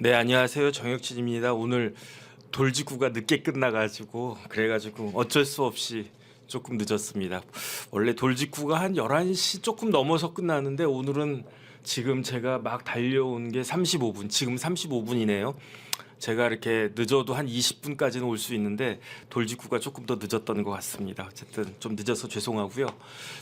네, 안녕하세요. 정혁진입니다. 오늘 돌직구가 늦게 끝나가지고 그래가지고 어쩔 수 없이 조금 늦었습니다. 원래 돌직구가 한 11시 조금 넘어서 끝나는데 오늘은 지금 제가 막 달려온 게 35분, 지금 35분이네요. 제가 이렇게 늦어도 한 20분까지는 올 수 있는데 돌직구가 조금 더 늦었던 것 같습니다. 어쨌든 좀 늦어서 죄송하고요.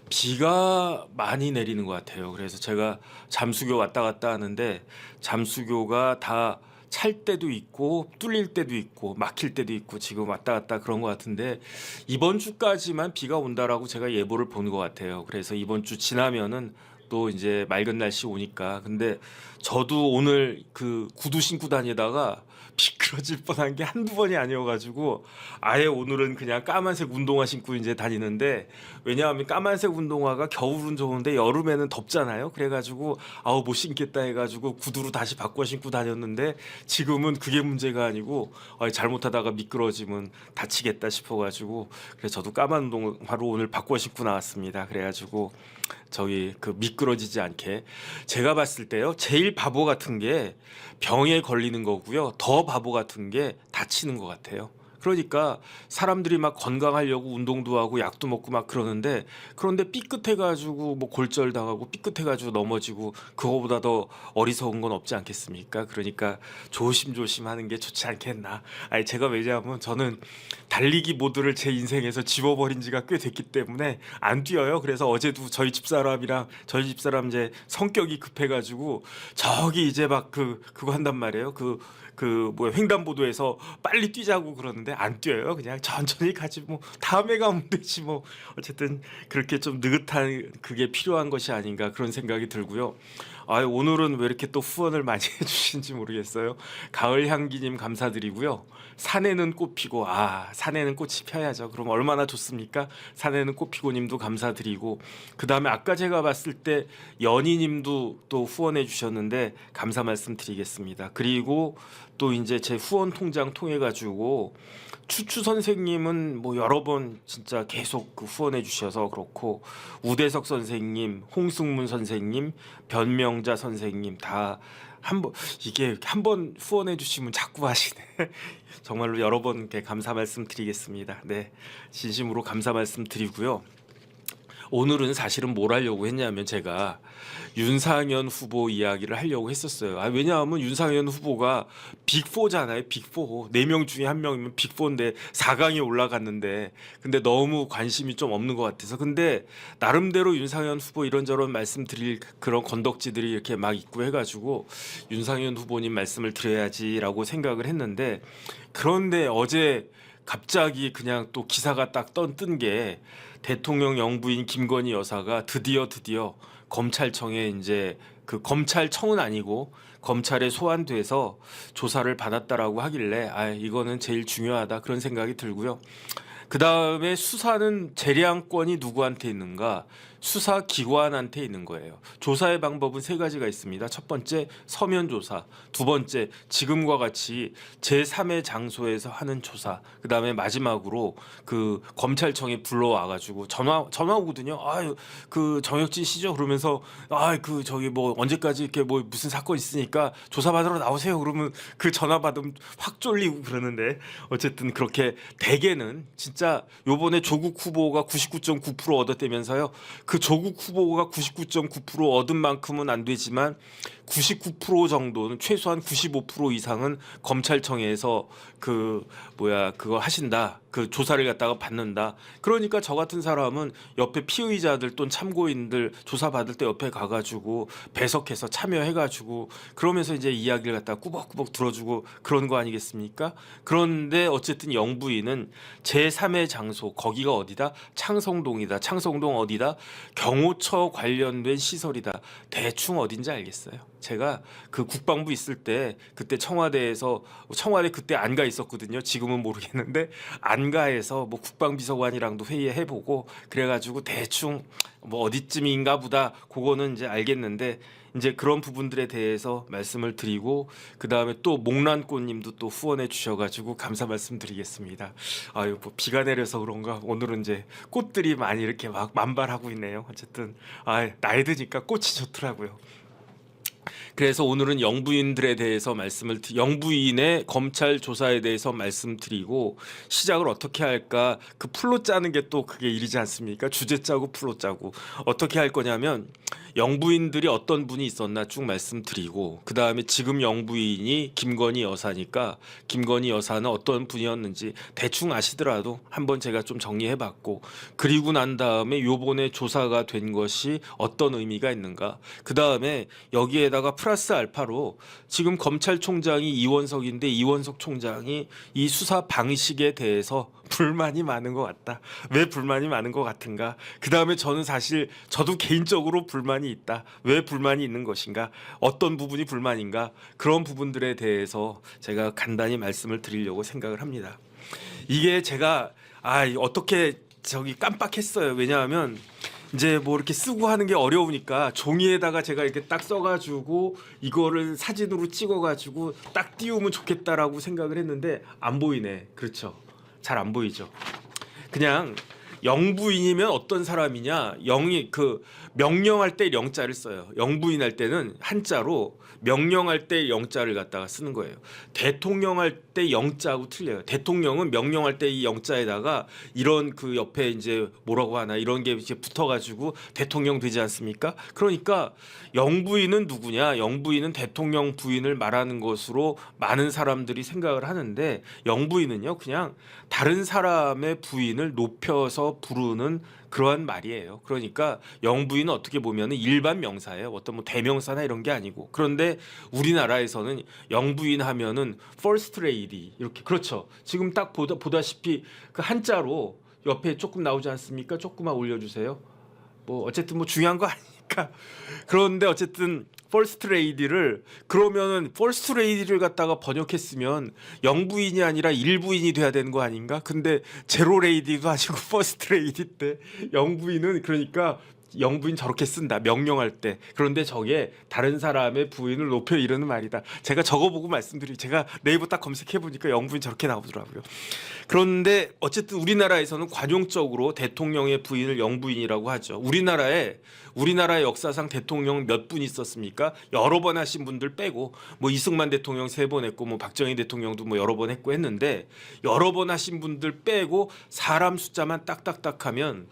비가 많이 내리는 것 같아요. 그래서 제가 잠수교 왔다 갔다 하는데 잠수교가 다 찰 때도 있고 뚫릴 때도 있고 막힐 때도 있고 지금 왔다 갔다 그런 것 같은데 이번 주까지만 비가 온다라고 제가 예보를 본 것 같아요. 그래서 이번 주 지나면은 또 이제 맑은 날씨 오니까. 근데 저도 오늘 그 구두 신고 다니다가 미끄러질 뻔한 게 한두 번이 아니어가지고 아예 오늘은 그냥 까만색 운동화 신고 이제 다니는데, 왜냐하면 까만색 운동화가 겨울은 좋은데 여름에는 덥잖아요. 그래가지고 아우 못 신겠다 해가지고 구두로 다시 바꿔 신고 다녔는데 지금은 그게 문제가 아니고 잘못하다가 미끄러지면 다치겠다 싶어가지고 그래서 저도 까만 운동화로 오늘 바꿔 신고 나왔습니다. 그래가지고 저기 그 미끄러지지 않게. 제가 봤을 때요, 제일 바보 같은 게 병에 걸리는 거고요, 더 바보 같은 게 다치는 것 같아요. 그러니까 사람들이 막 건강하려고 운동도 하고 약도 먹고 막 그러는데, 그런데 삐끗해가지고 뭐 골절 당하고 삐끗해가지고 넘어지고 그거보다 더 어리석은 건 없지 않겠습니까? 그러니까 조심조심 하는 게 좋지 않겠나. 아니 제가 왜냐하면 저는 달리기 모드를 제 인생에서 지워버린 지가 꽤 됐기 때문에 안 뛰어요. 그래서 어제도 저희 집사람 이제 성격이 급해가지고 저기 이제 막 그거 한단 말이에요. 뭐 횡단보도에서 빨리 뛰자고 그러는데 안 뛰어요. 그냥 천천히 가지 뭐 다음에 가면 되지 뭐. 어쨌든 그렇게 좀 느긋한 그게 필요한 것이 아닌가 그런 생각이 들고요. 오늘은 왜 이렇게 또 후원을 많이 해주신지 모르겠어요. 가을 향기님 감사드리고요. 산에는 꽃 피고, 산에는 꽃이 펴야죠. 그럼 얼마나 좋습니까? 산에는 꽃 피고님도 감사드리고, 그 다음에 아까 제가 봤을 때 연희님도 또 후원해 주셨는데 감사 말씀드리겠습니다. 그리고 또 이제 제 후원 통장 통해 가지고 추추 선생님은 뭐 여러 번 진짜 계속 그 후원해 주셔서 그렇고, 우대석 선생님, 홍승문 선생님, 변명자 선생님 다 한 번, 이게 한 번 후원해 주시면 자꾸 하시네. 정말로 여러 번 이렇게 감사 말씀 드리겠습니다. 네, 진심으로 감사 말씀 드리고요. 오늘은 사실은 뭘 하려고 했냐면 제가 윤상현 후보 이야기를 하려고 했었어요. 왜냐하면 윤상현 후보가 빅4잖아요. 빅4. 4명 중에 한 명이면 빅4인데 4강에 올라갔는데, 근데 너무 관심이 좀 없는 것 같아서. 근데 나름대로 윤상현 후보 이런저런 말씀드릴 그런 건덕지들이 이렇게 막 있고 해가지고 윤상현 후보님 말씀을 드려야지라고 생각을 했는데, 그런데 어제 갑자기 그냥 또 기사가 딱 뜬 게 대통령 영부인 김건희 여사가 드디어 검찰청에 이제 그 검찰청은 아니고 검찰에 소환돼서 조사를 받았다라고 하길래 이거는 제일 중요하다 그런 생각이 들고요. 그 다음에 수사는 재량권이 누구한테 있는가? 수사기관한테 있는 거예요. 조사의 방법은 세 가지가 있습니다. 첫 번째, 서면 조사. 두 번째, 지금과 같이 제3의 장소에서 하는 조사. 그 다음에 마지막으로 그 검찰청에 불러와가지고 전화 오거든요. 그 정혁진 씨죠? 그러면서 그 저기 뭐 언제까지 이렇게 뭐 무슨 사건 있으니까 조사 받으러 나오세요. 그러면 그 전화 받으면 확 쫄리고 그러는데, 어쨌든 그렇게 대개는 진짜 요번에 조국 후보가 99.9% 얻었다면서요. 그 조국 후보가 99.9% 얻은 만큼은 안 되지만 99% 정도는, 최소한 95% 이상은 검찰청에서 그거 하신다. 그 조사를 갖다가 받는다. 그러니까 저 같은 사람은 옆에 피의자들 또는 참고인들 조사 받을 때 옆에 가가지고 배석해서 참여해가지고 그러면서 이제 이야기를 갖다가 꾸벅꾸벅 들어주고 그런 거 아니겠습니까? 그런데 어쨌든 영부인은 제3의 장소, 거기가 어디다? 창성동이다. 창성동 어디다? 경호처 관련된 시설이다. 대충 어딘지 알겠어요. 제가 그 국방부 있을 때 그때 청와대 그때 안가 있었거든요. 지금은 모르겠는데 안가에서 뭐 국방비서관이랑도 회의해 보고 그래가지고 대충 뭐 어디쯤인가 보다 그거는 이제 알겠는데, 이제 그런 부분들에 대해서 말씀을 드리고, 그 다음에 또 목란꽃님도 또 후원해 주셔가지고 감사 말씀드리겠습니다. 뭐 비가 내려서 그런가 오늘은 이제 꽃들이 많이 이렇게 막 만발하고 있네요. 어쨌든 나이 드니까 꽃이 좋더라고요. 그래서 오늘은 영부인들에 대해서 영부인의 검찰 조사에 대해서 말씀드리고 시작을 어떻게 할까 그 풀로 짜는 게 또 그게 일이지 않습니까? 주제 짜고 풀로 짜고 어떻게 할 거냐면 영부인들이 어떤 분이 있었나 쭉 말씀드리고 그 다음에 지금 영부인이 김건희 여사니까 김건희 여사는 어떤 분이었는지 대충 아시더라도 한번 제가 좀 정리해봤고 그리고 난 다음에 요번에 조사가 된 것이 어떤 의미가 있는가 그 다음에 여기에다가 플러스 알파로 지금 검찰총장이 이원석인데 이원석 총장이 이 수사 방식에 대해서 불만이 많은 것 같다. 왜 불만이 많은 것 같은가? 그 다음에 저는 사실 저도 개인적으로 불만이 있다. 왜 불만이 있는 것인가? 어떤 부분이 불만인가? 그런 부분들에 대해서 제가 간단히 말씀을 드리려고 생각을 합니다. 이게 제가 어떻게 깜빡했어요. 왜냐하면 이제 뭐 이렇게 쓰고 하는 게 어려우니까 종이에다가 제가 이렇게 딱 써가지고 이거를 사진으로 찍어가지고 딱 띄우면 좋겠다라고 생각을 했는데 안 보이네. 그렇죠. 잘 안 보이죠. 그냥 영부인이면 어떤 사람이냐? 영이 그 명령할 때 영자를 써요. 영부인 할 때는 한자로 명령할 때 영자를 갖다가 쓰는 거예요. 대통령 할 때 영자하고 틀려요. 대통령은 명령할 때 이 영자에다가 이런 그 옆에 이제 뭐라고 하나 이런 게 이제 붙어가지고 대통령 되지 않습니까? 그러니까 영부인은 누구냐? 영부인은 대통령 부인을 말하는 것으로 많은 사람들이 생각을 하는데 영부인은요 그냥 다른 사람의 부인을 높여서 부르는 그러한 말이에요. 그러니까 영부인은 어떻게 보면 일반 명사예요. 어떤 뭐 대명사나 이런 게 아니고. 그런데 우리나라에서는 영부인 하면은 first lady 이렇게 그렇죠. 지금 딱 보다시피 그 한자로 옆에 조금 나오지 않습니까? 조금만 올려주세요. 뭐 어쨌든 뭐 중요한 거 아니니까. 그런데 어쨌든 퍼스트 레이디를 그러면은 퍼스트 레이디를 갖다가 번역했으면 영부인이 아니라 일부인이 돼야 되는 거 아닌가? 근데 제로 레이디도 아니고 퍼스트 레이디 때 영부인은 그러니까 영부인 저렇게 쓴다 명령할 때. 그런데 저게 다른 사람의 부인을 높여 이르는 말이다. 제가 저거 보고 제가 네이버 딱 검색해 보니까 영부인 저렇게 나오더라고요. 그런데 어쨌든 우리나라에서는 관용적으로 대통령의 부인을 영부인이라고 하죠. 우리나라의 역사상 대통령 몇 분 있었습니까? 여러 번 하신 분들 빼고 뭐 이승만 대통령 3번 했고 뭐 박정희 대통령도 뭐 여러 번 했고 했는데 여러 번 하신 분들 빼고 사람 숫자만 딱딱딱 하면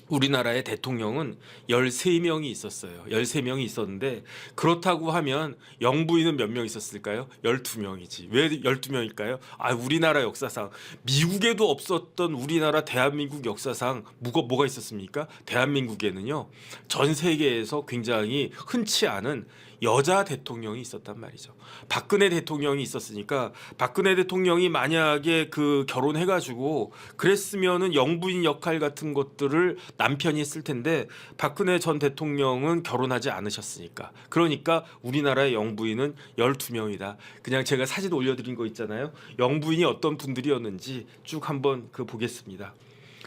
우리나라의 대통령은 13명이 있었어요. 13명이 있었는데 그렇다고 하면 영부인은 몇 명 있었을까요? 12명이지. 왜 12명일까요? 우리나라 역사상 미국에도 없었던 우리나라 대한민국 역사상 뭐가 있었습니까? 대한민국에는요. 전 세계에서 굉장히 흔치 않은 여자 대통령이 있었단 말이죠. 박근혜 대통령이 있었으니까 박근혜 대통령이 만약에 그 결혼해가지고 그랬으면은 영부인 역할 같은 것들을 남편이 했을 텐데 박근혜 전 대통령은 결혼하지 않으셨으니까 그러니까 우리나라의 영부인은 12명이다. 그냥 제가 사진 올려드린 거 있잖아요. 영부인이 어떤 분들이었는지 쭉 한번 보겠습니다.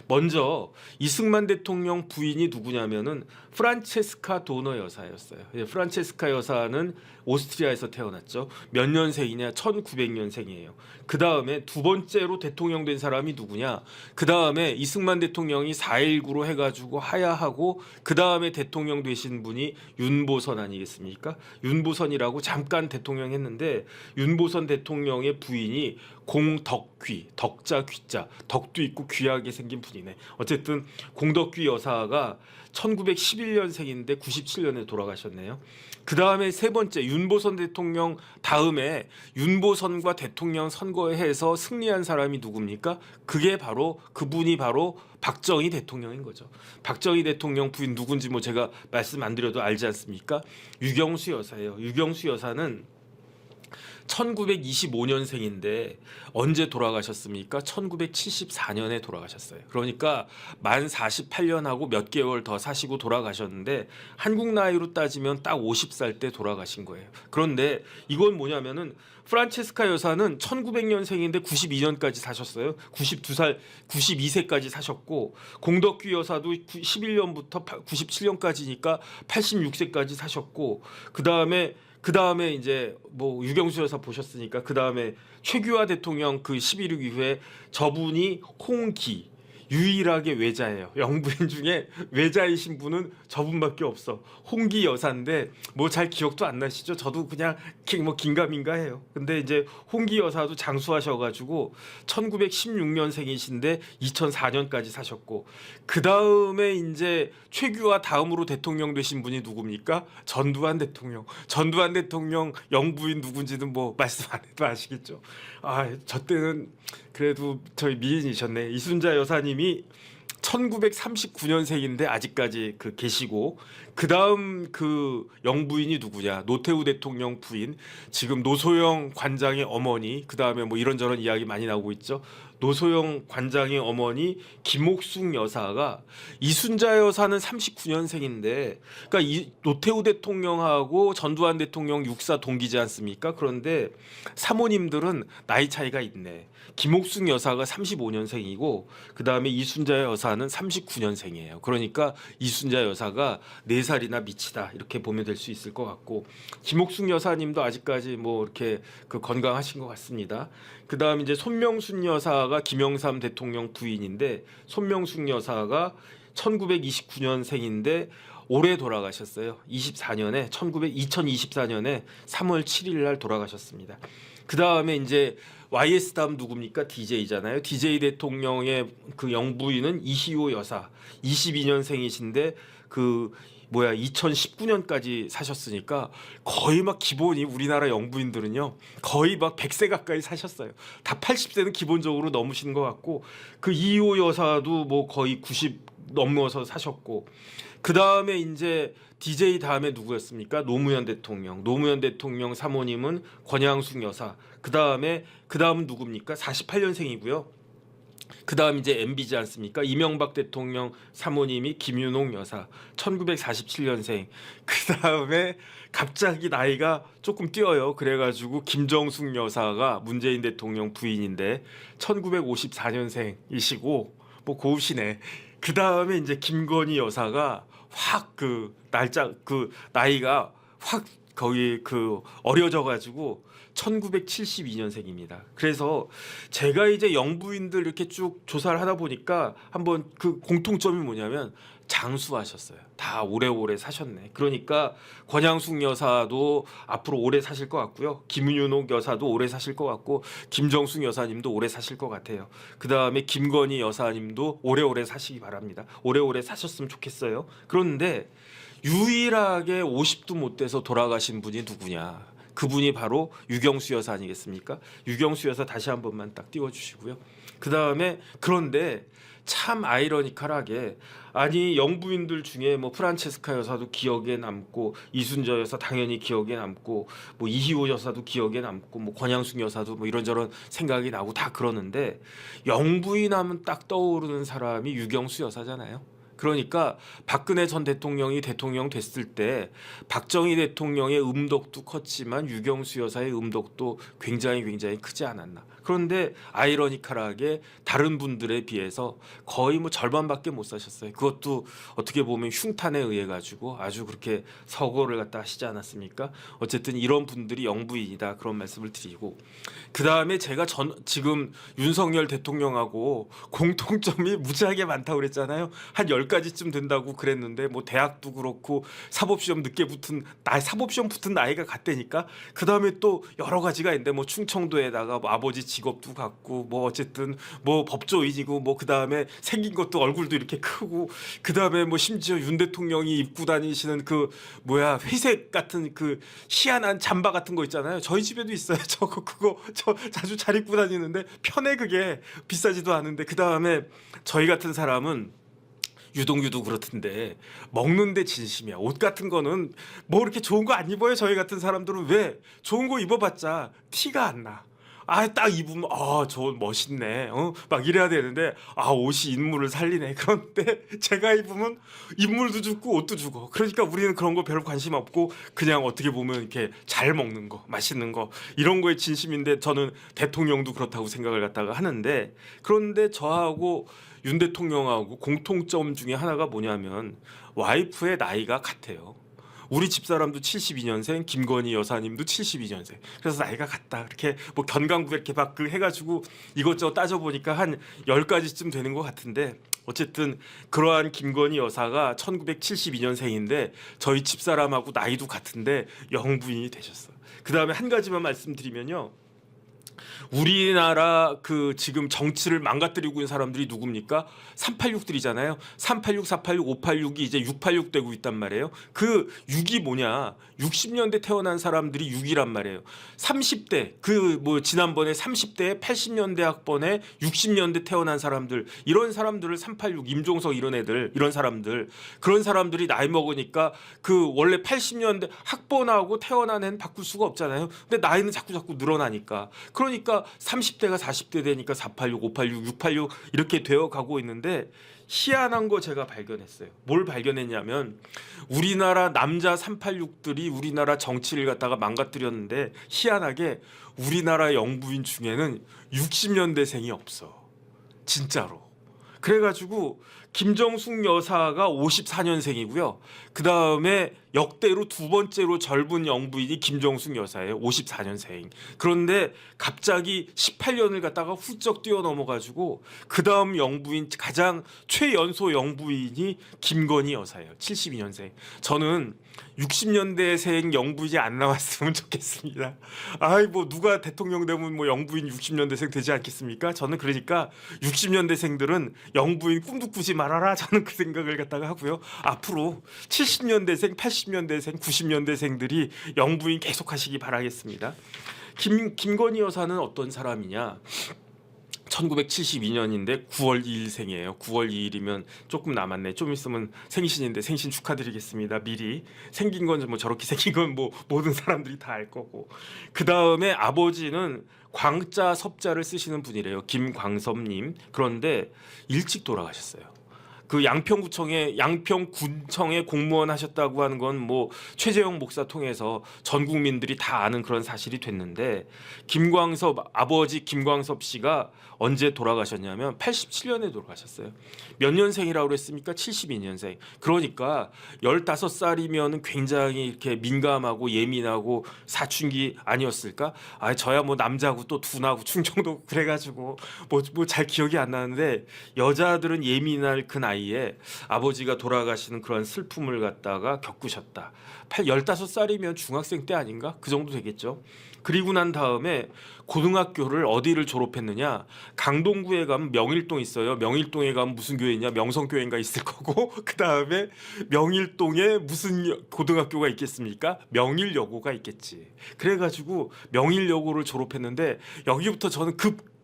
먼저 이승만 대통령 부인이 누구냐면은 프란체스카 도너 여사였어요. 프란체스카 여사는 오스트리아에서 태어났죠. 몇 년생이냐? 1900년생이에요. 그 다음에 두 번째로 대통령 된 사람이 누구냐? 그 다음에 이승만 대통령이 4.19로 해가지고 하야하고 그 다음에 대통령 되신 분이 윤보선 아니겠습니까? 윤보선이라고 잠깐 대통령 했는데 윤보선 대통령의 부인이 공덕귀, 덕자 귀자, 덕도 있고 귀하게 생긴 분이네. 어쨌든 공덕귀 여사가 1911년생인데 97년에 돌아가셨네요. 그 다음에 세 번째 윤보선 대통령 다음에 윤보선과 대통령 선거에서 승리한 사람이 누굽니까? 그분이 바로 박정희 대통령인 거죠. 박정희 대통령 부인 누군지 뭐 제가 말씀 안 드려도 알지 않습니까? 유경수 여사예요. 유경수 여사는 1925년생인데 언제 돌아가셨습니까? 1974년에 돌아가셨어요. 그러니까 만 48년하고 몇 개월 더 사시고 돌아가셨는데 한국 나이로 따지면 딱 50살 때 돌아가신 거예요. 그런데 이건 뭐냐면은 프란체스카 여사는 1900년생인데 92년까지 사셨어요. 92살, 92세까지 사셨고 공덕귀 여사도 11년부터 97년까지니까 86세까지 사셨고 그 다음에 이제 뭐 유경수 여사 보셨으니까 그 다음에 최규하 대통령 그 11.6 이후에 저분이 홍기 유일하게 외자예요. 영부인 중에 외자이신 분은 저분밖에 없어. 홍기 여사인데 뭐 잘 기억도 안 나시죠? 저도 그냥 뭐 긴가민가해요. 근데 이제 홍기 여사도 장수하셔가지고 1916년생이신데 2004년까지 사셨고 그 다음에 이제 최규하 다음으로 대통령 되신 분이 누굽니까? 전두환 대통령. 전두환 대통령 영부인 누군지는 뭐 말씀 안 해도 아시겠죠. 저 때는 그래도 저희 미인이셨네. 이순자 여사님이 1939년생인데 아직까지 계시고 그 다음 영부인이 누구냐? 노태우 대통령 부인, 지금 노소영 관장의 어머니, 그 다음에 뭐 이런저런 이야기 많이 나오고 있죠. 노소영 관장의 어머니 김옥숙 여사가 이순자 여사는 39년생인데, 그러니까 노태우 대통령하고 전두환 대통령 육사 동기지 않습니까? 그런데 사모님들은 나이 차이가 있네. 김옥숙 여사가 35년생이고 그 다음에 이순자 여사는 39년생이에요. 그러니까 이순자 여사가 4살이나 미치다 이렇게 보면 될 수 있을 것 같고, 김옥숙 여사님도 아직까지 뭐 이렇게 건강하신 것 같습니다. 그 다음 이제 손명순 여사가 김영삼 대통령 부인인데, 손명순 여사가 1929년생인데 올해 돌아가셨어요. 2024년에 3월 7일 날 돌아가셨습니다. 그 다음에 이제 YS 다음 누굽니까? DJ잖아요. DJ 대통령의 영부인은 이희호 여사, 22년생이신데 2019년까지 사셨으니까 거의 막 기본이, 우리나라 영부인들은요 거의 막 100세 가까이 사셨어요. 다 80세는 기본적으로 넘으시는 것 같고, 이희호 여사도 뭐 거의 90 넘어서 사셨고, 그 다음에 이제 DJ 다음에 누구였습니까? 노무현 대통령. 노무현 대통령 사모님은 권양숙 여사. 그 다음은 누굽니까? 48년생이고요. 그 다음 이제 MB지 않습니까? 이명박 대통령 사모님이 김윤옥 여사, 1947년생. 그 다음에 갑자기 나이가 조금 뛰어요. 그래가지고 김정숙 여사가 문재인 대통령 부인인데 1954년생이시고 뭐 고우시네. 그 다음에 이제 김건희 여사가 확 나이가 확 거의 어려져가지고 1972년생입니다. 그래서 제가 이제 영부인들 이렇게 쭉 조사를 하다 보니까 한번 공통점이 뭐냐면 장수하셨어요. 다 오래오래 사셨네. 그러니까 권양숙 여사도 앞으로 오래 사실 것 같고요. 김윤옥 여사도 오래 사실 것 같고, 김정숙 여사님도 오래 사실 것 같아요. 그 다음에 김건희 여사님도 오래오래 사시기 바랍니다. 오래오래 사셨으면 좋겠어요. 그런데 유일하게 50도 못 돼서 돌아가신 분이 누구냐? 그분이 바로 유경수 여사 아니겠습니까? 유경수 여사 다시 한 번만 딱 띄워주시고요. 그 다음에 그런데 참 아이러니컬하게, 아니 영부인들 중에 뭐 프란체스카 여사도 기억에 남고, 이순자 여사 당연히 기억에 남고, 뭐 이희호 여사도 기억에 남고, 뭐 권양숙 여사도 뭐 이런저런 생각이 나고 다 그러는데, 영부인 하면 딱 떠오르는 사람이 유경수 여사잖아요. 그러니까 박근혜 전 대통령이 대통령 됐을 때 박정희 대통령의 음덕도 컸지만 유경수 여사의 음덕도 굉장히 크지 않았나. 그런데 아이러니컬하게 다른 분들에 비해서 거의 뭐 절반밖에 못 사셨어요. 그것도 어떻게 보면 흉탄에 의해 가지고 아주 그렇게 서거를 갖다 하시지 않았습니까? 어쨌든 이런 분들이 영부인이다, 그런 말씀을 드리고, 그 다음에 제가 지금 윤석열 대통령하고 공통점이 무지하게 많다고 그랬잖아요. 한 10가지쯤 된다고 그랬는데, 뭐 대학도 그렇고 사법시험 늦게 사법시험 붙은 나이가 같다니까. 그 다음에 또 여러 가지가 있는데, 뭐 충청도에다가 뭐 아버지 직업도 갖고, 뭐 어쨌든 뭐 법조인이고, 뭐 그 다음에 생긴 것도 얼굴도 이렇게 크고, 그 다음에 뭐 심지어 윤 대통령이 입고 다니시는 회색 같은 희한한 잠바 같은 거 있잖아요. 저희 집에도 있어요. 그거 저 자주 잘 입고 다니는데 편해. 그게 비싸지도 않은데. 그 다음에 저희 같은 사람은 유독 그렇던데 먹는데 진심이야. 옷 같은 거는 뭐 이렇게 좋은 거 안 입어요. 저희 같은 사람들은. 왜? 좋은 거 입어봤자 티가 안 나. 딱 입으면 저 멋있네. 막 이래야 되는데 옷이 인물을 살리네. 그런데 제가 입으면 인물도 죽고 옷도 죽어. 그러니까 우리는 그런 거 별로 관심 없고, 그냥 어떻게 보면 이렇게 잘 먹는 거, 맛있는 거, 이런 거에 진심인데, 저는 대통령도 그렇다고 생각을 갖다가 하는데, 그런데 저하고 윤 대통령하고 공통점 중에 하나가 뭐냐면 와이프의 나이가 같아요. 우리 집사람도 72년생, 김건희 여사님도 72년생. 그래서 나이가 같다. 이렇게 뭐 견강구 이렇게 막 그 해가지고 이것저것 따져보니까 한 10가지쯤 되는 것 같은데 어쨌든 그러한 김건희 여사가 1972년생인데 저희 집사람하고 나이도 같은데 영부인이 되셨어요. 그 다음에 한 가지만 말씀드리면요. 우리나라 그 지금 정치를 망가뜨리고 있는 사람들이 누굽니까? 386들이잖아요. 386, 486, 586이 이제 686 되고 있단 말이에요. 그 6이 뭐냐? 60년대 태어난 사람들이 6이란 말이에요. 30대 그 뭐 지난번에 30대에 80년대 학번에 60년대 태어난 사람들 이런 사람들을 386 임종석 이런 애들 이런 사람들 그런 사람들이 나이 먹으니까 그 원래 80년대 학번하고 태어난 애는 바꿀 수가 없잖아요. 근데 나이는 자꾸 늘어나니까 그러니까 30대가 40대 되니까 486, 586, 686 이렇게 되어 가고 있는데 희한한 거 제가 발견했어요. 뭘 발견했냐면 우리나라 남자 386들이 우리나라 정치를 갖다가 망가뜨렸는데 희한하게 우리나라 영부인 중에는 60년대생이 없어. 진짜로. 그래가지고 김정숙 여사가 54년생이고요. 그 다음에 역대로 두 번째로 젊은 영부인이 김정숙 여사예요. 54년생. 그런데 갑자기 18년을 갖다가 훌쩍 뛰어넘어가지고 그 다음 영부인 가장 최연소 영부인이 김건희 여사예요. 72년생. 저는 60년대생 영부인이 안 나왔으면 좋겠습니다. 아이 뭐 누가 대통령 되면 뭐 영부인 60년대생 되지 않겠습니까? 저는 그러니까 60년대생들은 영부인 꿈도 꾸지 말아라. 저는 그 생각을 갖다가 하고요. 앞으로 70년대생, 80년대생, 90년대생들이 영부인 계속 하시기 바라겠습니다. 김건희 여사는 어떤 사람이냐? 1972년인데 9월 2일생이에요. 9월 2일이면 조금 남았네. 좀 있으면 생신인데 생신 축하드리겠습니다. 미리. 생긴 건 뭐 저렇게 생긴 건 뭐 모든 사람들이 다 알 거고. 그 다음에 아버지는 광자 섭자를 쓰시는 분이래요. 김광섭님. 그런데 일찍 돌아가셨어요. 그 양평군청에 공무원 하셨다고 하는 건 뭐 최재형 목사 통해서 전 국민들이 다 아는 그런 사실이 됐는데 김광섭 아버지 김광섭 씨가 언제 돌아가셨냐면 87년에 돌아가셨어요. 몇 년생이라고 그랬습니까? 72년생. 그러니까 15살이면 굉장히 이렇게 민감하고 예민하고 사춘기 아니었을까? 아 저야 뭐 남자고 또 둔하고 충청도 그래가지고 뭐 잘 기억이 안 나는데 여자들은 예민할 그 나이에 아버지가 돌아가시는 그런 슬픔을 갖다가 겪으셨다. 15살이면 중학생 때 아닌가? 그 정도 되겠죠. 그리고 난 다음에 고등학교를 어디를 졸업했느냐? 강동구에 가면 명일동 있어요. 명일동에 가면 무슨 교회냐? 명성교회인가 있을 거고 그 다음에 명일동에 무슨 고등학교가 있겠습니까? 명일여고가 있겠지. 그래가지고 명일여고를 졸업했는데 여기부터 저는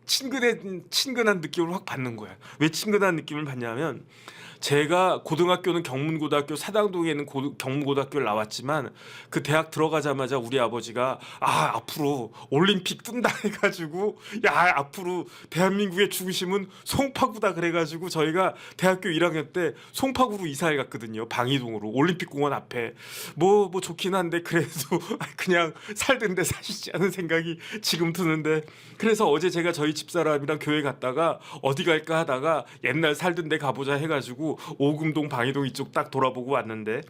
친근한 느낌을 확 받는 거야. 왜 친근한 느낌을 받냐면 제가 고등학교는 경문고등학교 사당동에 있는 경문고등학교를 나왔지만 그 대학 들어가자마자 우리 아버지가 앞으로 올림픽 뜬다 해가지고 앞으로 대한민국의 중심은 송파구다 그래가지고 저희가 대학교 1학년 때 송파구로 이사해 갔거든요. 방이동으로 올림픽공원 앞에 뭐 좋긴 한데 그래도 그냥 살던데 사시지 않은 생각이 지금 드는데 그래서 어제 제가 저희 집사람이랑 교회 갔다가 어디 갈까 하다가 옛날 살던 데 가보자 해가지고 오금동 방이동 이쪽 딱 돌아보고 왔는데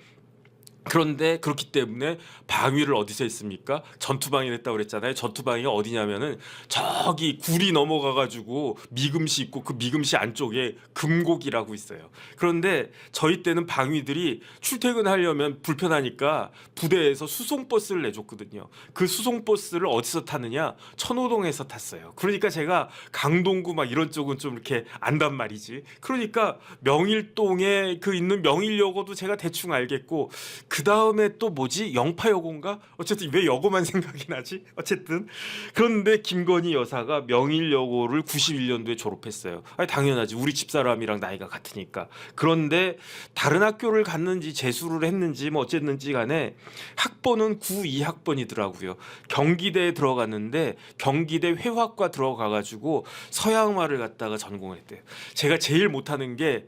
그런데 그렇기 때문에 방위를 어디서 했습니까? 전투방에 했다고 그랬잖아요. 전투방위가 어디냐면은 저기 구리 넘어가가지고 미금시 있고 그 미금시 안쪽에 금곡이라고 있어요. 그런데 저희 때는 방위들이 출퇴근하려면 불편하니까 부대에서 수송버스를 내줬거든요. 그 수송버스를 어디서 타느냐? 천호동에서 탔어요. 그러니까 제가 강동구 막 이런 쪽은 좀 이렇게 안단 말이지. 그러니까 명일동에 그 있는 명일여고도 제가 대충 알겠고 그 다음에 또 뭐지? 영파여고인가? 어쨌든 왜 여고만 생각이 나지? 어쨌든 그런데 김건희 여사가 명일여고를 91년도에 졸업했어요. 아니, 당연하지. 우리 집사람이랑 나이가 같으니까. 그런데 다른 학교를 갔는지 재수를 했는지 뭐 어쨌는지 간에 학번은 92학번이더라고요. 경기대에 들어갔는데 경기대 회화과 들어가가지고 서양화를 갖다가 전공을 했대요. 제가 제일 못하는 게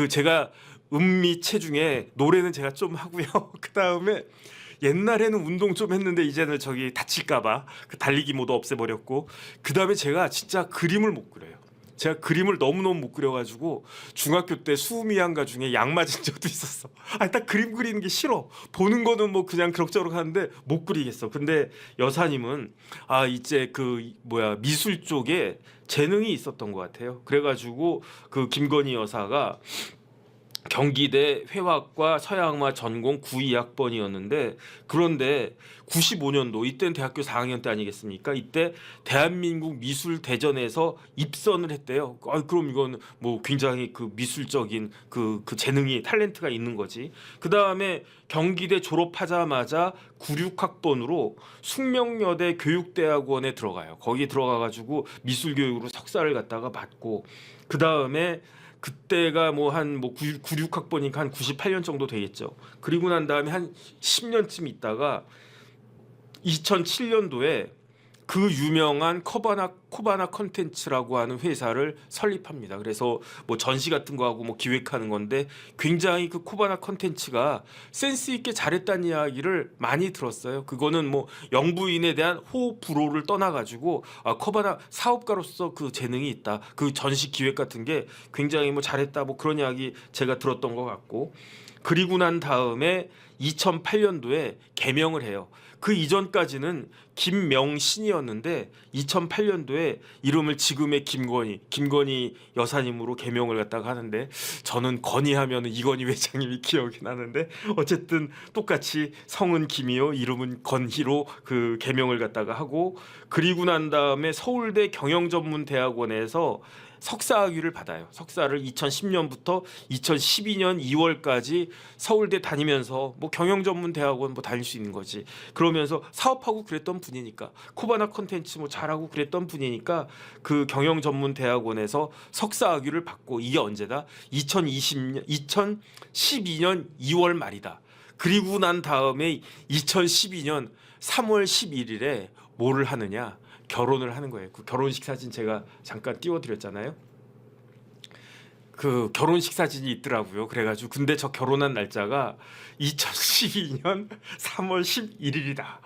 제가 음미 체중에 노래는 제가 좀 하고요. 그 다음에 옛날에는 운동 좀 했는데 이제는 저기 다칠까봐 그 달리기 모두 없애버렸고 그 다음에 제가 진짜 그림을 못 그려요. 제가 그림을 너무너무 못 그려가지고 중학교 때 수미양가 중에 약 맞은 적도 있었어. 딱 그림 그리는 게 싫어. 보는 거는 뭐 그냥 그럭저럭 하는데 못 그리겠어. 근데 여사님은 이제 그 뭐야 미술 쪽에 재능이 있었던 것 같아요. 그래가지고 그 김건희 여사가 경기대 회화과 서양화 전공 92학번이었는데 그런데 95년도 이때는 대학교 4학년 때 아니겠습니까? 이때 대한민국 미술대전에서 입선을 했대요. 그럼 이건 뭐 굉장히 그 미술적인 그 재능이 탤런트가 있는 거지. 그 다음에 경기대 졸업하자마자 96학번으로 숙명여대 교육대학원에 들어가요. 거기 들어가가지고 미술교육으로 석사를 갖다가 받고 그 다음에 그때가 뭐 한 96학번이니까 한 98년 정도 되겠죠. 그리고 난 다음에 한 10년쯤 있다가 2007년도에 그 유명한 코바나 컨텐츠라고 하는 회사를 설립합니다. 그래서 뭐 전시 같은 거 하고 뭐 기획하는 건데 굉장히 그 코바나 컨텐츠가 센스 있게 잘했다는 이야기를 많이 들었어요. 그거는 뭐 영부인에 대한 호불호를 불호를 떠나가지고 코바나 사업가로서 그 재능이 있다. 그 전시 기획 같은 게 굉장히 뭐 잘했다. 뭐 그런 이야기 제가 들었던 것 같고 그리고 난 다음에 2008년도에 개명을 해요. 그 이전까지는 김명신이었는데 2008년도에 이름을 지금의 김건희 여사님으로 개명을 갖다가 하는데 저는 건희하면은 이건희 회장님이 기억이 나는데 어쨌든 똑같이 성은 김이요 이름은 건희로 그 개명을 갖다가 하고 그리고 난 다음에 서울대 경영전문대학원에서 석사학위를 받아요. 석사를 2010년부터 2012년 2월까지 서울대 다니면서 뭐 경영전문대학원 뭐 다닐 수 있는 거지. 그러면서 사업하고 그랬던 분이니까 코바나 콘텐츠 뭐 잘하고 그랬던 분이니까 그 경영전문대학원에서 석사학위를 받고 이게 언제다? 2012년 2월 말이다. 그리고 난 다음에 2012년 3월 11일에 뭐를 하느냐? 결혼을 하는 거예요. 그 결혼식 사진 제가 잠깐 띄워드렸잖아요. 그 결혼식 사진이 있더라고요. 그래가지고 근데 저 결혼한 날짜가 2012년 3월 11일이다.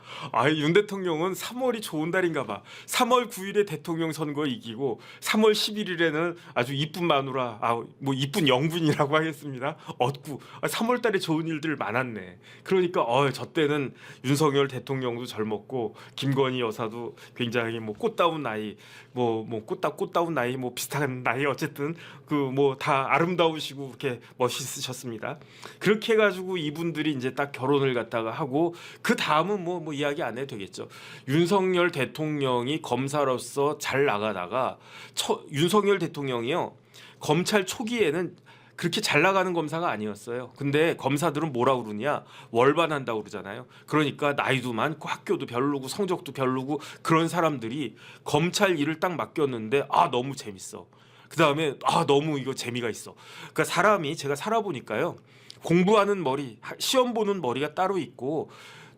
윤 대통령은 3월이 좋은 달인가 봐. 3월 9일에 대통령 선거 이기고 3월 11일에는 아주 이쁜 마누라, 뭐 이쁜 영분이라고 하겠습니다. 얻고 3월 달에 좋은 일들 많았네. 그러니까 저 때는 윤석열 대통령도 젊었고 김건희 여사도 굉장히 뭐 꽃다운 나이, 뭐 꽃다운 나이 뭐 비슷한 나이 어쨌든 그 뭐 다 아름다우시고 이렇게 멋있으셨습니다. 그렇게 해가지고 이분들이 이제 딱 결혼을 갖다가 하고 그 다음은 뭐 이야기 안 해도 되겠죠. 윤석열 대통령이 검사로서 잘 나가다가 윤석열 대통령이요 검찰 초기에는 그렇게 잘 나가는 검사가 아니었어요. 근데 검사들은 뭐라 그러냐 월반한다고 그러잖아요. 그러니까 나이도 많고 학교도 별로고 성적도 별로고 그런 사람들이 검찰 일을 딱 맡겼는데 너무 재밌어. 그 다음에 너무 이거 재미가 있어. 그러니까 사람이 제가 살아보니까요 공부하는 머리, 시험 보는 머리가 따로 있고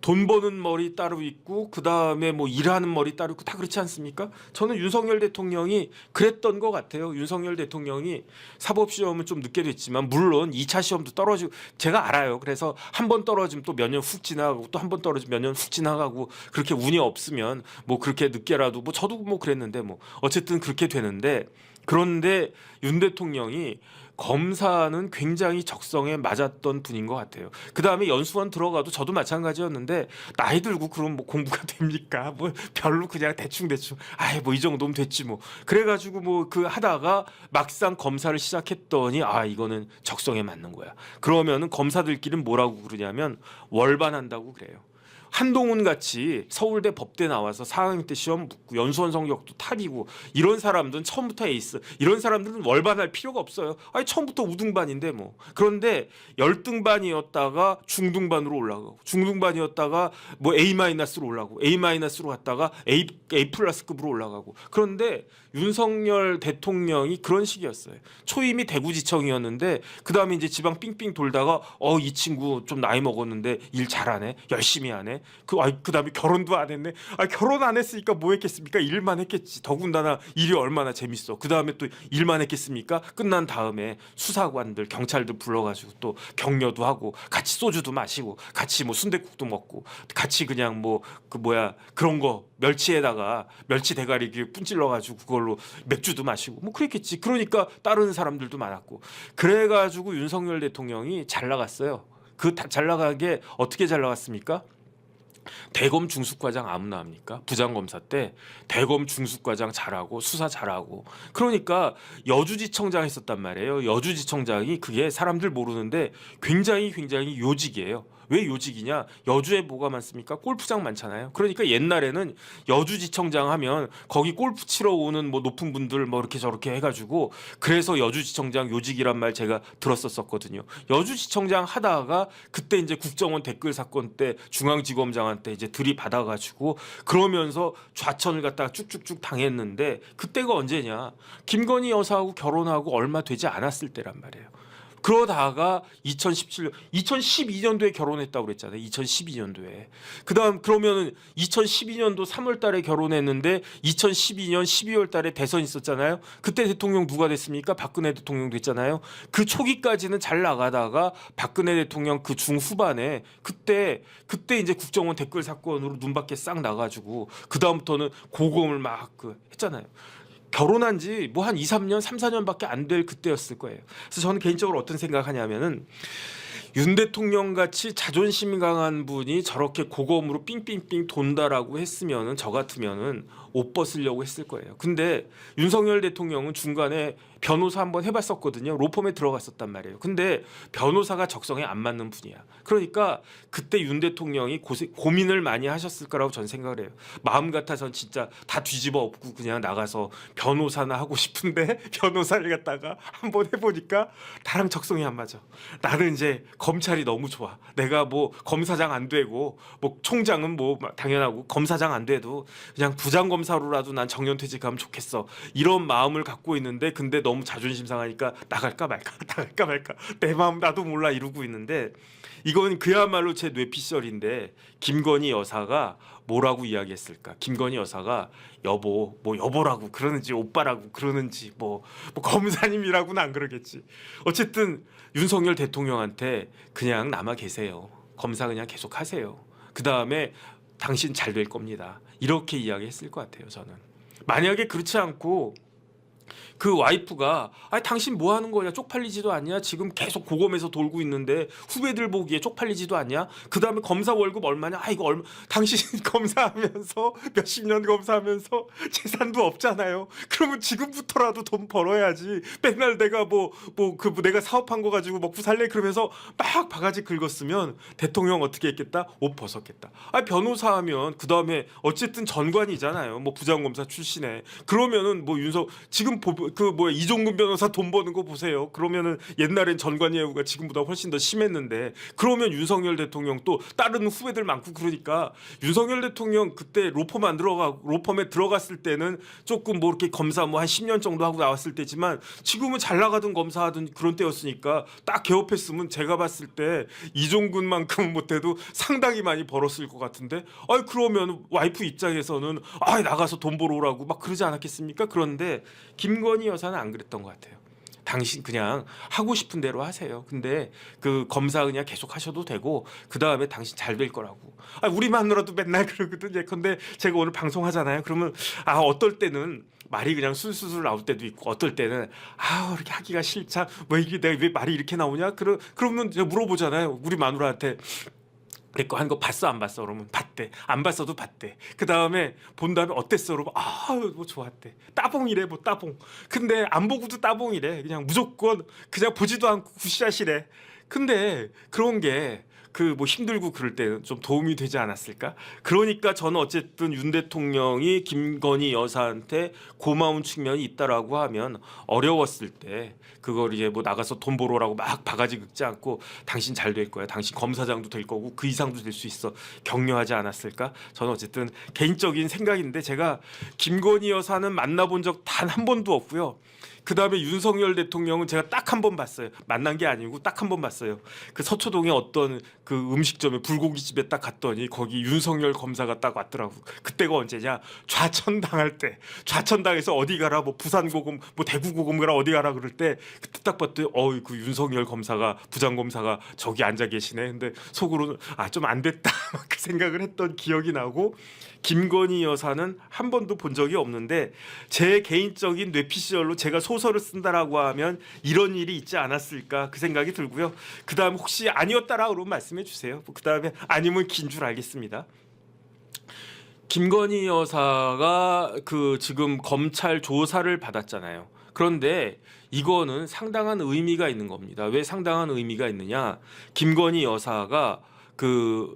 돈 버는 머리 따로 있고 그 다음에 뭐 일하는 머리 따로 있고 다 그렇지 않습니까? 저는 윤석열 대통령이 그랬던 것 같아요. 윤석열 대통령이 사법시험은 좀 늦게 됐지만 물론 2차 시험도 떨어지고 제가 알아요. 그래서 한 번 떨어지면 또 몇 년 훅 지나가고 또 한 번 떨어지면 몇 년 훅 지나가고 그렇게 운이 없으면 뭐 그렇게 늦게라도 뭐 저도 뭐 그랬는데 뭐 어쨌든 그렇게 되는데 그런데 윤 대통령이 검사는 굉장히 적성에 맞았던 분인 것 같아요. 그 다음에 연수원 들어가도 저도 마찬가지였는데 나이 들고 그럼 뭐 공부가 됩니까? 뭐 별로 그냥 대충 뭐 이 정도면 됐지 뭐. 그래가지고 뭐 그 하다가 막상 검사를 시작했더니 이거는 적성에 맞는 거야. 그러면은 검사들끼리는 뭐라고 그러냐면 월반한다고 그래요. 한동훈 같이 서울대 법대 나와서 4학년 때 시험 붙고 연수원 성적도 탑이고 이런 사람들은 처음부터 에이스. 이런 사람들은 월반할 필요가 없어요. 처음부터 우등반인데 뭐. 그런데 열등반이었다가 중등반으로 올라가고 중등반이었다가 뭐 A-로 올라가고 A-로 갔다가 A 플러스급으로 올라가고. 그런데 윤석열 대통령이 그런 식이었어요. 초임이 대구지청이었는데 그 다음에 이제 지방 삥삥 돌다가 이 친구 좀 나이 먹었는데 일 잘하네, 열심히 하네. 그다음에 결혼도 안 했네. 결혼 안 했으니까 뭐 했겠습니까? 일만 했겠지. 더군다나 일이 얼마나 재밌어. 그다음에 또 일만 했겠습니까? 끝난 다음에 수사관들, 경찰들 불러가지고 또 격려도 하고 같이 소주도 마시고 같이 뭐 순댓국도 먹고 같이 그냥 뭐 그런 거 멸치에다가 멸치 대가리 분질러 가지고 그걸로 맥주도 마시고 뭐 그랬겠지. 그러니까 따르는 사람들도 많았고 그래가지고 윤석열 대통령이 잘 나갔어요. 잘 나간 게 어떻게 잘 나갔습니까? 대검 중수과장 아무나 합니까? 부장검사 때 대검 중수과장 잘하고 수사 잘하고 그러니까 여주지청장 했었단 말이에요. 여주지청장이 그게 사람들 모르는데 굉장히 요직이에요. 왜 요직이냐? 여주에 뭐가 많습니까? 골프장 많잖아요. 그러니까 옛날에는 여주지청장 하면 거기 골프 치러 오는 뭐 높은 분들 뭐 이렇게 저렇게 해가지고 그래서 여주지청장 요직이란 말 제가 들었었거든요. 여주지청장 하다가 그때 이제 국정원 댓글 사건 때 중앙지검장한테 이제 들이받아가지고 그러면서 좌천을 갖다가 쭉쭉쭉 당했는데 그때가 언제냐? 김건희 여사하고 결혼하고 얼마 되지 않았을 때란 말이에요. 그러다가 2012년도에 결혼했다고 그랬잖아요. 2012년도에. 그러면은 2012년도 3월 달에 결혼했는데 2012년 12월 달에 대선 있었잖아요. 그때 대통령 누가 됐습니까? 박근혜 대통령 됐잖아요. 그 초기까지는 잘 나가다가 박근혜 대통령 그 중후반에 그때 이제 국정원 댓글 사건으로 눈밖에 싹 나가지고 그다음부터는 고검을 막 했잖아요. 결혼한 지 뭐 한 2, 3년, 3, 4년밖에 안 될 그때였을 거예요. 그래서 저는 개인적으로 어떤 생각하냐면은 윤 대통령 같이 자존심 강한 분이 저렇게 고검으로 삥삥삥 돈다라고 했으면은 저 같으면은 옷 벗으려고 했을 거예요. 근데 윤석열 대통령은 중간에 변호사 한번 해봤었거든요. 로펌에 들어갔었단 말이에요. 근데 변호사가 적성에 안 맞는 분이야. 그러니까 그때 윤 대통령이 고민을 많이 하셨을 거라고 저는 생각을 해요. 마음 같아선 진짜 다 뒤집어 엎고 그냥 나가서 변호사나 하고 싶은데 변호사를 갖다가 한번 해보니까 나랑 적성이 안 맞아. 나는 이제 검찰이 너무 좋아. 내가 뭐 검사장 안 되고 뭐 총장은 뭐 당연하고 검사장 안 돼도 그냥 부장검사로라도 난 정년퇴직하면 좋겠어. 이런 마음을 갖고 있는데 근데 너무 자존심 상하니까 나갈까 말까 내 마음 나도 몰라 이러고 있는데 이건 그야말로 제 뇌피셜인데 김건희 여사가 뭐라고 이야기했을까? 김건희 여사가 여보 뭐 여보라고 그러는지 오빠라고 그러는지 뭐 검사님이라고는 안 그러겠지. 어쨌든 윤석열 대통령한테 그냥 남아 계세요. 검사 그냥 계속 하세요. 그 다음에 당신 잘 될 겁니다. 이렇게 이야기했을 것 같아요. 저는 만약에 그렇지 않고 그 와이프가 당신 뭐 하는 거냐 쪽팔리지도 않냐 지금 계속 고검에서 돌고 있는데 후배들 보기에 쪽팔리지도 않냐 그 다음에 검사 월급 얼마냐 이거 얼마 당신 검사하면서 몇십 년 검사하면서 재산도 없잖아요. 그러면 지금부터라도 돈 벌어야지 맨날 내가 내가 사업한 거 가지고 먹고 살래 그러면서 막 바가지 긁었으면 대통령 어떻게 했겠다 옷 벗었겠다. 변호사하면 그 다음에 어쨌든 전관이잖아요. 뭐 부장검사 출신에 그러면은 뭐 지금 이종근 변호사 돈 버는 거 보세요. 그러면은 옛날엔 전관 예우가 지금보다 훨씬 더 심했는데 그러면 윤석열 대통령 또 다른 후배들 많고 그러니까 윤석열 대통령 그때 로펌에 들어갔을 때는 조금 뭐 이렇게 검사 뭐 한 10년 정도 하고 나왔을 때지만 지금은 잘 나가던 검사하던 그런 때였으니까 딱 개업했으면 제가 봤을 때 이종근만큼 못해도 상당히 많이 벌었을 것 같은데 그러면 와이프 입장에서는 나가서 돈 벌어 오라고 막 그러지 않았겠습니까? 그런데 김건희 여사는 안 그랬던 것 같아요. 당신 그냥 하고 싶은 대로 하세요. 근데 그 검사 그냥 계속 하셔도 되고 그 다음에 당신 잘 될 거라고. 우리 마누라도 맨날 그러거든. 예컨대 제가 오늘 방송하잖아요. 그러면 어떨 때는 말이 그냥 술술 나올 때도 있고 어떨 때는 이렇게 하기가 싫자 뭐 이게 내가 왜 말이 이렇게 나오냐 그러면 제가 물어보잖아요. 우리 마누라한테 내 거 한 거 봤어 안 봤어 그러면 봤대. 안 봤어도 봤대. 그 다음에 본 다음에 어땠어 그러면 뭐 좋았대. 따봉이래 뭐 따봉. 근데 안 보고도 따봉이래. 그냥 무조건 그냥 보지도 않고 굿샷이래. 근데 그런 게 뭐 힘들고 그럴 때는 좀 도움이 되지 않았을까? 그러니까 저는 어쨌든 윤 대통령이 김건희 여사한테 고마운 측면이 있다라고 하면 어려웠을 때 그걸 이제 뭐 나가서 돈 벌어라고 막 바가지 긁지 않고 당신 잘 될 거야. 당신 검사장도 될 거고 그 이상도 될 수 있어. 격려하지 않았을까? 저는 어쨌든 개인적인 생각인데 제가 김건희 여사는 만나본 적 단 한 번도 없고요. 그다음에 윤석열 대통령은 제가 딱 한 번 봤어요. 만난 게 아니고 딱 한 번 봤어요. 그 서초동에 어떤 그 음식점에 불고기집에 딱 갔더니 거기 윤석열 검사가 딱 왔더라고. 그때가 언제냐? 좌천 당할 때. 좌천 당해서 어디 가라? 뭐 부산고검, 뭐 대구고검 가라 어디 가라 그럴 때 그때 딱 봤더니 그 윤석열 검사가 부장검사가 저기 앉아 계시네. 근데 속으로는 좀 안 됐다 그 생각을 했던 기억이 나고 김건희 여사는 한 번도 본 적이 없는데 제 개인적인 뇌피 시절로 제가 소설을 쓴다라고 하면 이런 일이 있지 않았을까 그 생각이 들고요. 그다음 혹시 아니었다라 그러면 말씀해 주세요. 그다음에 아니면 긴 줄 알겠습니다. 김건희 여사가 그 지금 검찰 조사를 받았잖아요. 그런데 이거는 상당한 의미가 있는 겁니다. 왜 상당한 의미가 있느냐? 김건희 여사가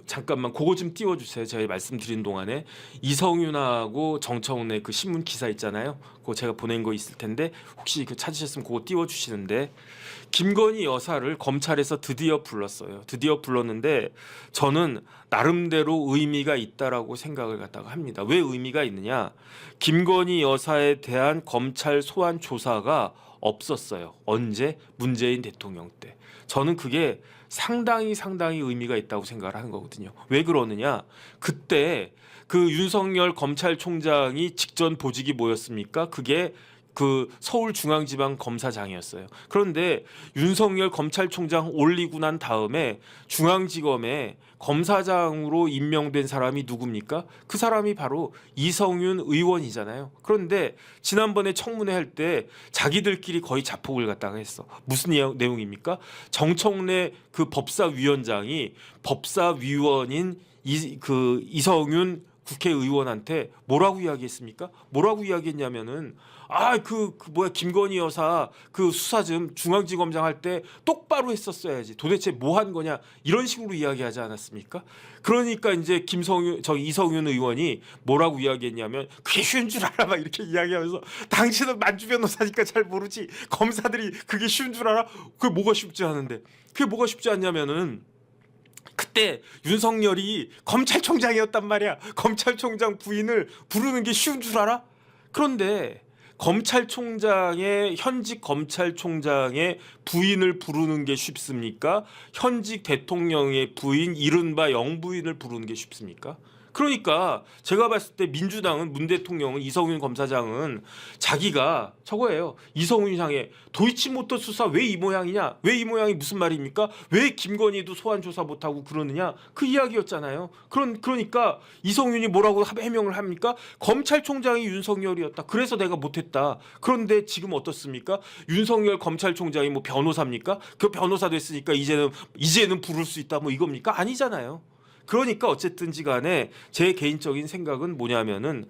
잠깐만 그거 좀 띄워주세요. 제가 말씀드린 동안에 이성윤하고 정청래 그 신문 기사 있잖아요. 그거 제가 보낸 거 있을 텐데 혹시 그 찾으셨으면 그거 띄워주시는데 김건희 여사를 검찰에서 드디어 불렀어요. 드디어 불렀는데 저는 나름대로 의미가 있다라고 생각을 갖다가 합니다. 왜 의미가 있느냐? 김건희 여사에 대한 검찰 소환 조사가 없었어요. 언제? 문재인 대통령 때. 저는 그게 상당히 의미가 있다고 생각을 하는 거거든요. 왜 그러느냐? 그때 그 윤석열 검찰총장이 직전 보직이 뭐였습니까? 그게 그 서울중앙지방검사장이었어요. 그런데 윤석열 검찰총장 올리고 난 다음에 중앙지검에 검사장으로 임명된 사람이 누굽니까? 그 사람이 바로 이성윤 의원이잖아요. 그런데 지난번에 청문회 할 때 자기들끼리 거의 자폭을 갖다가 했어. 무슨 내용입니까? 정청래 그 법사위원장이 법사위원인 이성윤 국회의원한테 뭐라고 이야기했습니까? 뭐라고 이야기했냐면은 김건희 여사 그 수사 좀 중앙지검장 할 때 똑바로 했었어야지. 도대체 뭐 한 거냐 이런 식으로 이야기하지 않았습니까? 그러니까 이제 이성윤 의원이 뭐라고 이야기했냐면 그게 쉬운 줄 알아 막 이렇게 이야기하면서 당신은 만주 변호사니까 잘 모르지 검사들이 그게 쉬운 줄 알아? 그게 뭐가 쉽지 않은데 그게 뭐가 쉽지 않냐면은. 그때 윤석열이 검찰총장이었단 말이야. 검찰총장 부인을 부르는 게 쉬운 줄 알아? 그런데 현직 검찰총장의 부인을 부르는 게 쉽습니까? 현직 대통령의 부인, 이른바 영부인을 부르는 게 쉽습니까? 그러니까 제가 봤을 때 민주당은 문 대통령은 이성윤 검사장은 자기가 저거예요. 이성윤 향해 도이치모터 수사 왜 이 모양이냐? 왜 이 모양이 무슨 말입니까? 왜 김건희도 소환 조사 못하고 그러느냐? 그 이야기였잖아요. 그러니까 이성윤이 뭐라고 해명을 합니까? 검찰총장이 윤석열이었다. 그래서 내가 못했다. 그런데 지금 어떻습니까? 윤석열 검찰총장이 뭐 변호사입니까? 그 변호사 됐으니까 이제는 부를 수 있다. 뭐 이겁니까? 아니잖아요. 그러니까 어쨌든지 간에 제 개인적인 생각은 뭐냐면은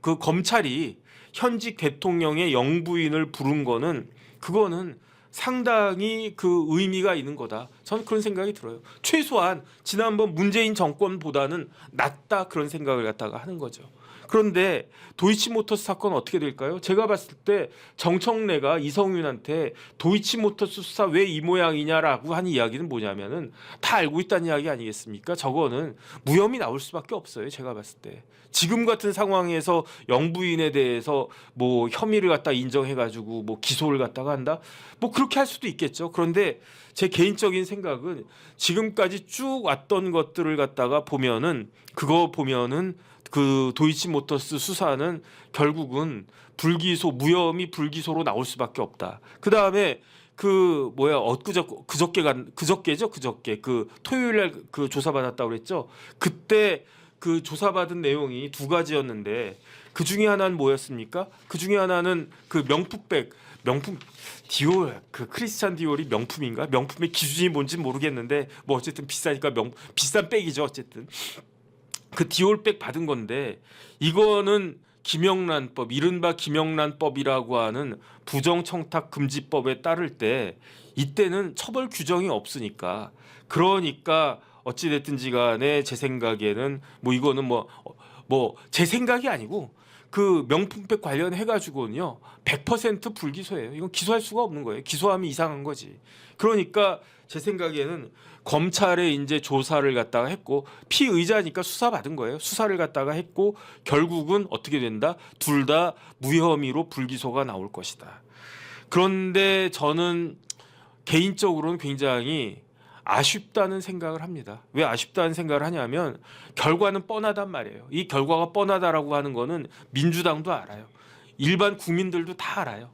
검찰이 현직 대통령의 영부인을 부른 거는 그거는 상당히 그 의미가 있는 거다. 저는 그런 생각이 들어요. 최소한 지난번 문재인 정권보다는 낫다 그런 생각을 갖다가 하는 거죠. 그런데 도이치모터스 사건 어떻게 될까요? 제가 봤을 때 정청래가 이성윤한테 도이치모터스 수사 왜 이 모양이냐라고 한 이야기는 뭐냐면은 다 알고 있다는 이야기 아니겠습니까? 저거는 무혐의 나올 수밖에 없어요. 제가 봤을 때 지금 같은 상황에서 영부인에 대해서 뭐 혐의를 갖다 인정해가지고 뭐 기소를 갖다가 한다, 뭐 그렇게 할 수도 있겠죠. 그런데 제 개인적인 생각은 지금까지 쭉 왔던 것들을 갖다가 보면은 그 도이치모터스 수사는 결국은 무혐의 불기소로 나올 수밖에 없다. 그 다음에 그저께 그 토요일날 그 조사받았다고 그랬죠. 그때 그 조사받은 내용이 두 가지였는데 그 중에 하나는 뭐였습니까? 그 중에 하나는 그 명품 디올, 그 크리스찬 디올이 명품인가? 명품의 기준이 뭔지 모르겠는데 뭐 어쨌든 비싸니까 비싼 백이죠. 어쨌든 그 디올백 받은 건데 이거는 김영란법, 이른바 김영란법이라고 하는 부정청탁 금지법에 따를 때 이때는 처벌 규정이 없으니까, 그러니까 어찌 됐든지 간에 제 생각에는 뭐 이거는 뭐 제 생각이 아니고 그 명품백 관련해 가지고는요 100% 불기소예요. 이건 기소할 수가 없는 거예요. 기소하면 이상한 거지. 그러니까 제 생각에는 검찰에 이제 조사를 갖다가 했고 피의자니까 수사 받은 거예요. 수사를 갖다가 했고 결국은 어떻게 된다? 둘 다 무혐의로 불기소가 나올 것이다. 그런데 저는 개인적으로는 굉장히 아쉽다는 생각을 합니다. 왜 아쉽다는 생각을 하냐면 결과는 뻔하단 말이에요. 이 결과가 뻔하다라고 하는 거는 민주당도 알아요. 일반 국민들도 다 알아요.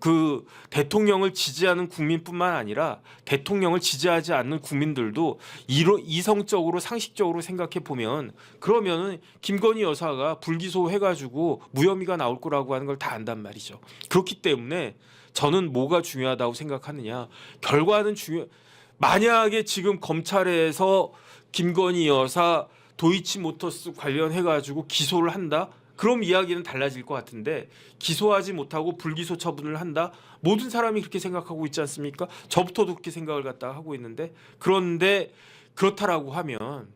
그 대통령을 지지하는 국민뿐만 아니라 대통령을 지지하지 않는 국민들도 이성적으로 상식적으로 생각해 보면 그러면은 김건희 여사가 불기소해가지고 무혐의가 나올 거라고 하는 걸 다 안단 말이죠. 그렇기 때문에 저는 뭐가 중요하다고 생각하느냐? 결과는 만약에 지금 검찰에서 김건희 여사 도이치모터스 관련해가지고 기소를 한다? 그럼 이야기는 달라질 것 같은데 기소하지 못하고 불기소 처분을 한다? 모든 사람이 그렇게 생각하고 있지 않습니까? 저부터도 그렇게 생각을 갖다가 하고 있는데 그런데 그렇다라고 하면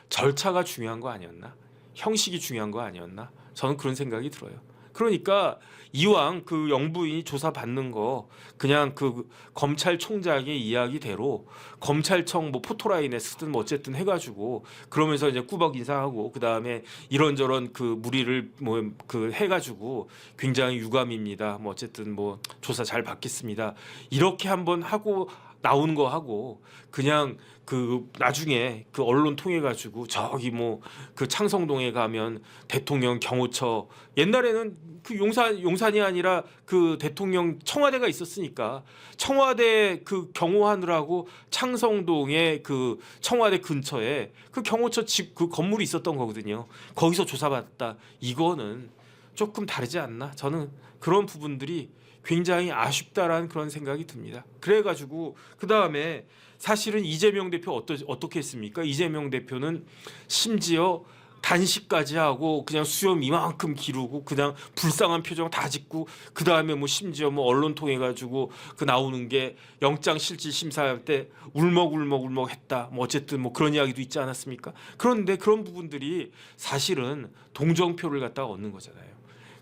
절차가 중요한 거 아니었나? 형식이 중요한 거 아니었나? 저는 그런 생각이 들어요. 그러니까 이왕 그 영부인이 조사받는 거 그냥 그 검찰총장의 이야기대로 검찰청 뭐 포토라인에 쓰든 뭐 어쨌든 해가지고 그러면서 이제 꾸벅 인사하고 그 다음에 이런저런 그 무리를 뭐 그 해가지고 굉장히 유감입니다. 뭐 어쨌든 뭐 조사 잘 받겠습니다. 이렇게 한번 하고 나오는 거 하고 그냥 그 나중에 그 언론 통해 가지고 저기 뭐 그 창성동에 가면 대통령 경호처 옛날에는 그 용산이 아니라 그 대통령 청와대가 있었으니까 청와대 그 경호하느라고 창성동에 그 청와대 근처에 그 경호처 집 그 건물이 있었던 거거든요. 거기서 조사받았다. 이거는 조금 다르지 않나? 저는 그런 부분들이 굉장히 아쉽다라는 그런 생각이 듭니다. 그래가지고 그 다음에 사실은 이재명 대표 어떻게 했습니까? 이재명 대표는 심지어 단식까지 하고 그냥 수염 이만큼 기르고 그냥 불쌍한 표정 다 짓고 그 다음에 뭐 심지어 뭐 언론 통해 가지고 그 나오는 게 영장 실질 심사할 때 울먹울먹 했다. 뭐 어쨌든 뭐 그런 이야기도 있지 않았습니까? 그런데 그런 부분들이 사실은 동정표를 갖다가 얻는 거잖아요.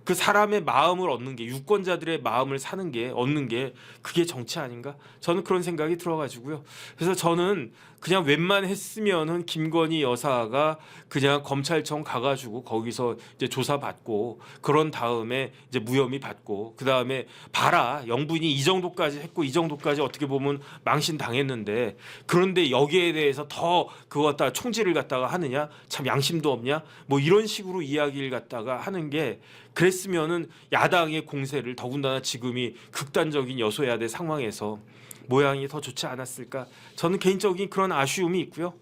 그 사람의 마음을 얻는 게 유권자들의 마음을 사는 게 얻는 게 그게 정치 아닌가? 저는 그런 생각이 들어가지고요. 그래서 저는 그냥 웬만했으면은 김건희 여사가 그냥 검찰청 가가지고 거기서 이제 조사받고 그런 다음에 이제 무혐의 받고 그 다음에 봐라 영부인이 이 정도까지 했고 이 정도까지 어떻게 보면 망신 당했는데 그런데 여기에 대해서 더 그거 갖다가 총질을 갖다가 하느냐 참 양심도 없냐 뭐 이런 식으로 이야기를 갖다가 하는 게 그랬으면은 야당의 공세를 더군다나 지금이 극단적인 여소야대 상황에서 모양이 더 좋지 않았을까? 저는 개인적인 그런 아쉬움이 있고요.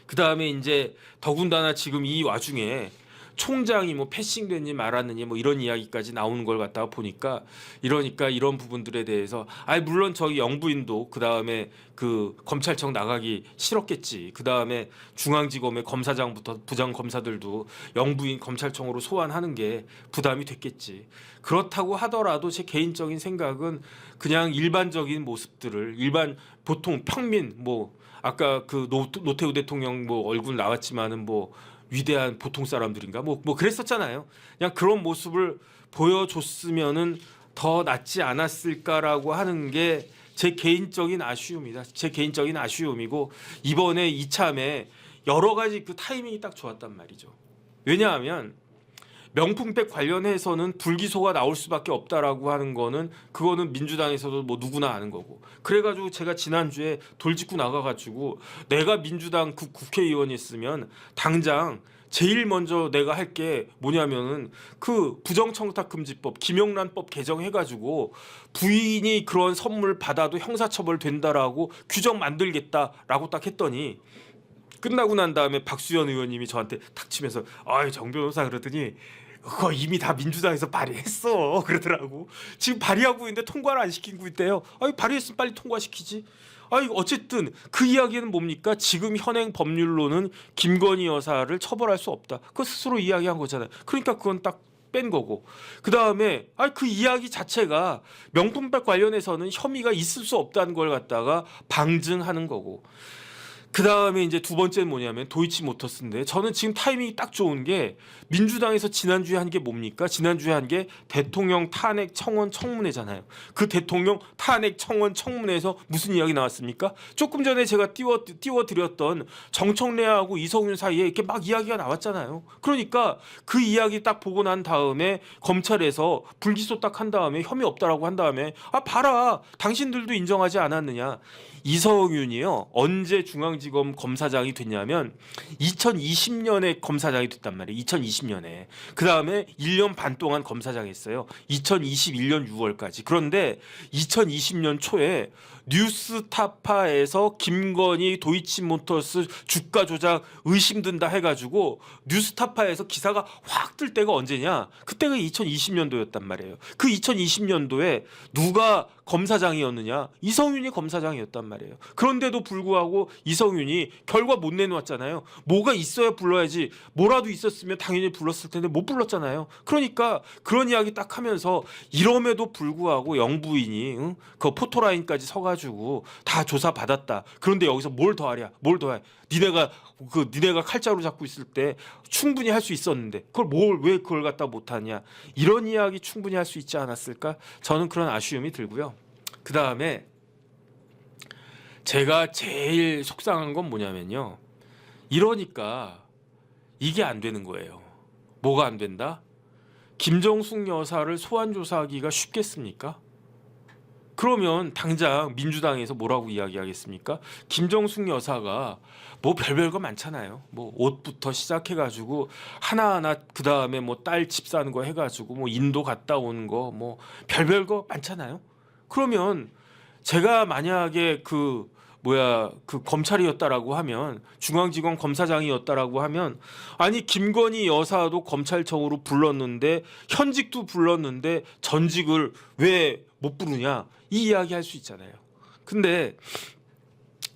그 다음에 이제 더군다나 지금 이 와중에 총장이 뭐 패싱됐니 말았느니 뭐 이런 이야기까지 나오는 걸 갖다가 보니까 이러니까 이런 부분들에 대해서 물론 저기 영부인도 그 다음에 그 검찰청 나가기 싫었겠지. 그 다음에 중앙지검의 검사장부터 부장 검사들도 영부인 검찰청으로 소환하는 게 부담이 됐겠지. 그렇다고 하더라도 제 개인적인 생각은 그냥 일반적인 모습들을 보통 평민 뭐 아까 그 노태우 대통령 뭐 얼굴 나왔지만은 뭐 위대한 보통 사람들인가 뭐 그랬었잖아요. 그냥 그런 모습을 보여줬으면은 더 낫지 않았을까라고 하는 게 제 개인적인 아쉬움이다. 제 개인적인 아쉬움이고 이번에 이참에 여러 가지 그 타이밍이 딱 좋았단 말이죠. 왜냐하면 명품백 관련해서는 불기소가 나올 수밖에 없다라고 하는 거는 그거는 민주당에서도 뭐 누구나 아는 거고 그래가지고 제가 지난주에 돌직구 나가가지고 내가 민주당 국회의원이었으면 당장 제일 먼저 내가 할 게 뭐냐면은 그 부정청탁금지법 김영란법 개정해가지고 부인이 그런 선물 받아도 형사처벌 된다라고 규정 만들겠다라고 딱 했더니 끝나고 난 다음에 박수현 의원님이 저한테 탁 치면서 정 변호사 그러더니 그거 이미 다 민주당에서 발의했어 그러더라고. 지금 발의하고 있는데 통과를 안 시키고 있대요. 발의했으면 빨리 통과시키지. 어쨌든 그 이야기는 뭡니까? 지금 현행 법률로는 김건희 여사를 처벌할 수 없다. 그거 스스로 이야기한 거잖아요. 그러니까 그건 딱 뺀 거고 그 다음에 그 이야기 자체가 명품백 관련해서는 혐의가 있을 수 없다는 걸 갖다가 방증하는 거고 그 다음에 이제 두 번째는 뭐냐면 도이치모터스인데 저는 지금 타이밍이 딱 좋은 게 민주당에서 지난주에 한 게 뭡니까? 지난주에 한 게 대통령 탄핵 청원 청문회잖아요. 그 대통령 탄핵 청원 청문회에서 무슨 이야기 나왔습니까? 조금 전에 제가 띄워드렸던 정청래하고 이성윤 사이에 이렇게 막 이야기가 나왔잖아요. 그러니까 그 이야기 딱 보고 난 다음에 검찰에서 불기소 딱 한 다음에 혐의 없다라고 한 다음에 아 봐라 당신들도 인정하지 않았느냐. 이성윤이요 언제 중앙지검 검사장이 됐냐면 2020년에 검사장이 됐단 말이에요. 2020년에 그 다음에 1년 반 동안 검사장 했어요. 2021년 6월까지. 그런데 2020년 초에 뉴스타파에서 김건희 도이치모터스 주가 조작 의심든다 해가지고 뉴스타파에서 기사가 확 뜰 때가 언제냐? 그때가 2020년도였단 말이에요. 그 2020년도에 누가 검사장이었느냐? 이성윤이 검사장이었단 말이에요. 그런데도 불구하고 이성윤이 결과 못 내놓았잖아요. 뭐가 있어야 불러야지. 뭐라도 있었으면 당연히 불렀을 텐데 못 불렀잖아요. 그러니까 그런 이야기 딱 하면서 이럼에도 불구하고 영부인이 그 포토라인까지 서가지고 다 조사 받았다. 그런데 여기서 뭘 더하랴? 뭘 더해? 니네가 칼자루 잡고 있을 때 충분히 할 수 있었는데 그걸 왜 그걸 갖다 못하냐? 이런 이야기 충분히 할 수 있지 않았을까? 저는 그런 아쉬움이 들고요. 그 다음에 제가 제일 속상한 건 뭐냐면요. 이러니까 이게 안 되는 거예요. 뭐가 안 된다? 김정숙 여사를 소환 조사하기가 쉽겠습니까? 그러면 당장 민주당에서 뭐라고 이야기하겠습니까? 김정숙 여사가 뭐 별별 거 많잖아요. 뭐 옷부터 시작해가지고 하나하나 그 다음에 뭐 딸 집 사는 거 해가지고 뭐 인도 갔다 온 거 뭐 별별 거 많잖아요. 그러면 제가 만약에 그 검찰이었다라고 하면 중앙지검 검사장이었다라고 하면 아니 김건희 여사도 검찰청으로 불렀는데 현직도 불렀는데 전직을 왜 못 부르냐 이 이야기 할 수 있잖아요. 근데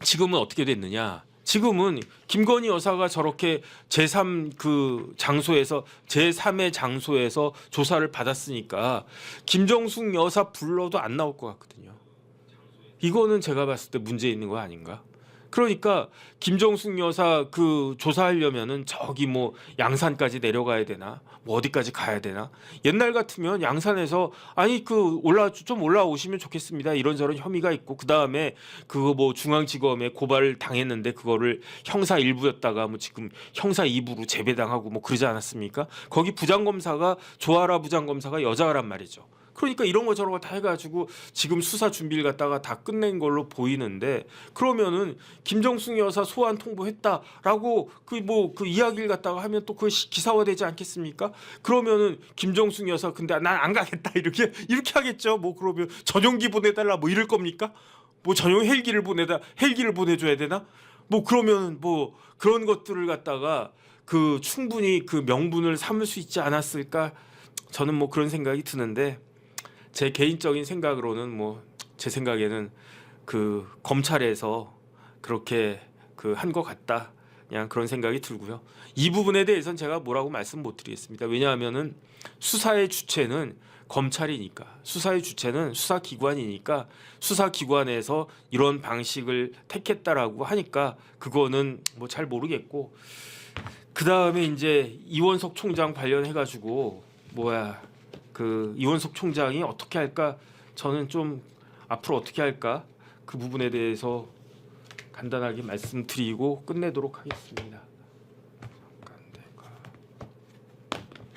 지금은 어떻게 됐느냐? 지금은 김건희 여사가 저렇게 제3 그 장소에서 제3의 장소에서 조사를 받았으니까 김정숙 여사 불러도 안 나올 것 같거든요. 이거는 제가 봤을 때 문제 있는 거 아닌가? 그러니까 김정숙 여사 그 조사하려면은 저기 뭐 양산까지 내려가야 되나? 뭐 어디까지 가야 되나? 옛날 같으면 양산에서 아니 그 좀 올라오시면 좋겠습니다. 이런저런 혐의가 있고 그다음에 그거 뭐 중앙지검에 고발을 당했는데 그거를 형사 1부였다가 뭐 지금 형사 2부로 재배당하고 뭐 그러지 않았습니까? 거기 부장검사가 조아라 부장검사가 여자란 말이죠. 그러니까 이런 거 저런 거 다 해가지고 지금 수사 준비를 갖다가 다 끝낸 걸로 보이는데 그러면은 김정숙 여사 소환 통보했다라고 그 이야기를 갖다가 하면 또 그 기사화되지 않겠습니까? 그러면은 김정숙 여사 근데 난 안 가겠다 이렇게 하겠죠. 뭐 그러면 전용기 보내달라 뭐 이럴 겁니까? 뭐 전용 헬기를 보내줘야 되나? 뭐 그러면 뭐 그런 것들을 갖다가 그 충분히 그 명분을 삼을 수 있지 않았을까? 저는 뭐 그런 생각이 드는데. 제 개인적인 생각으로는 뭐 제 생각에는 그 검찰에서 그렇게 그 한 것 같다 그냥 그런 생각이 들고요. 이 부분에 대해서는 제가 뭐라고 말씀 못 드리겠습니다. 왜냐하면은 수사의 주체는 검찰이니까 수사의 주체는 수사기관이니까 수사기관에서 이런 방식을 택했다라고 하니까 그거는 뭐 잘 모르겠고 그 다음에 이제 이원석 총장 관련해 가지고 그 이원석 총장이 어떻게 할까? 저는 좀 앞으로 어떻게 할까? 그 부분에 대해서 간단하게 말씀드리고 끝내도록 하겠습니다. 잠깐 내가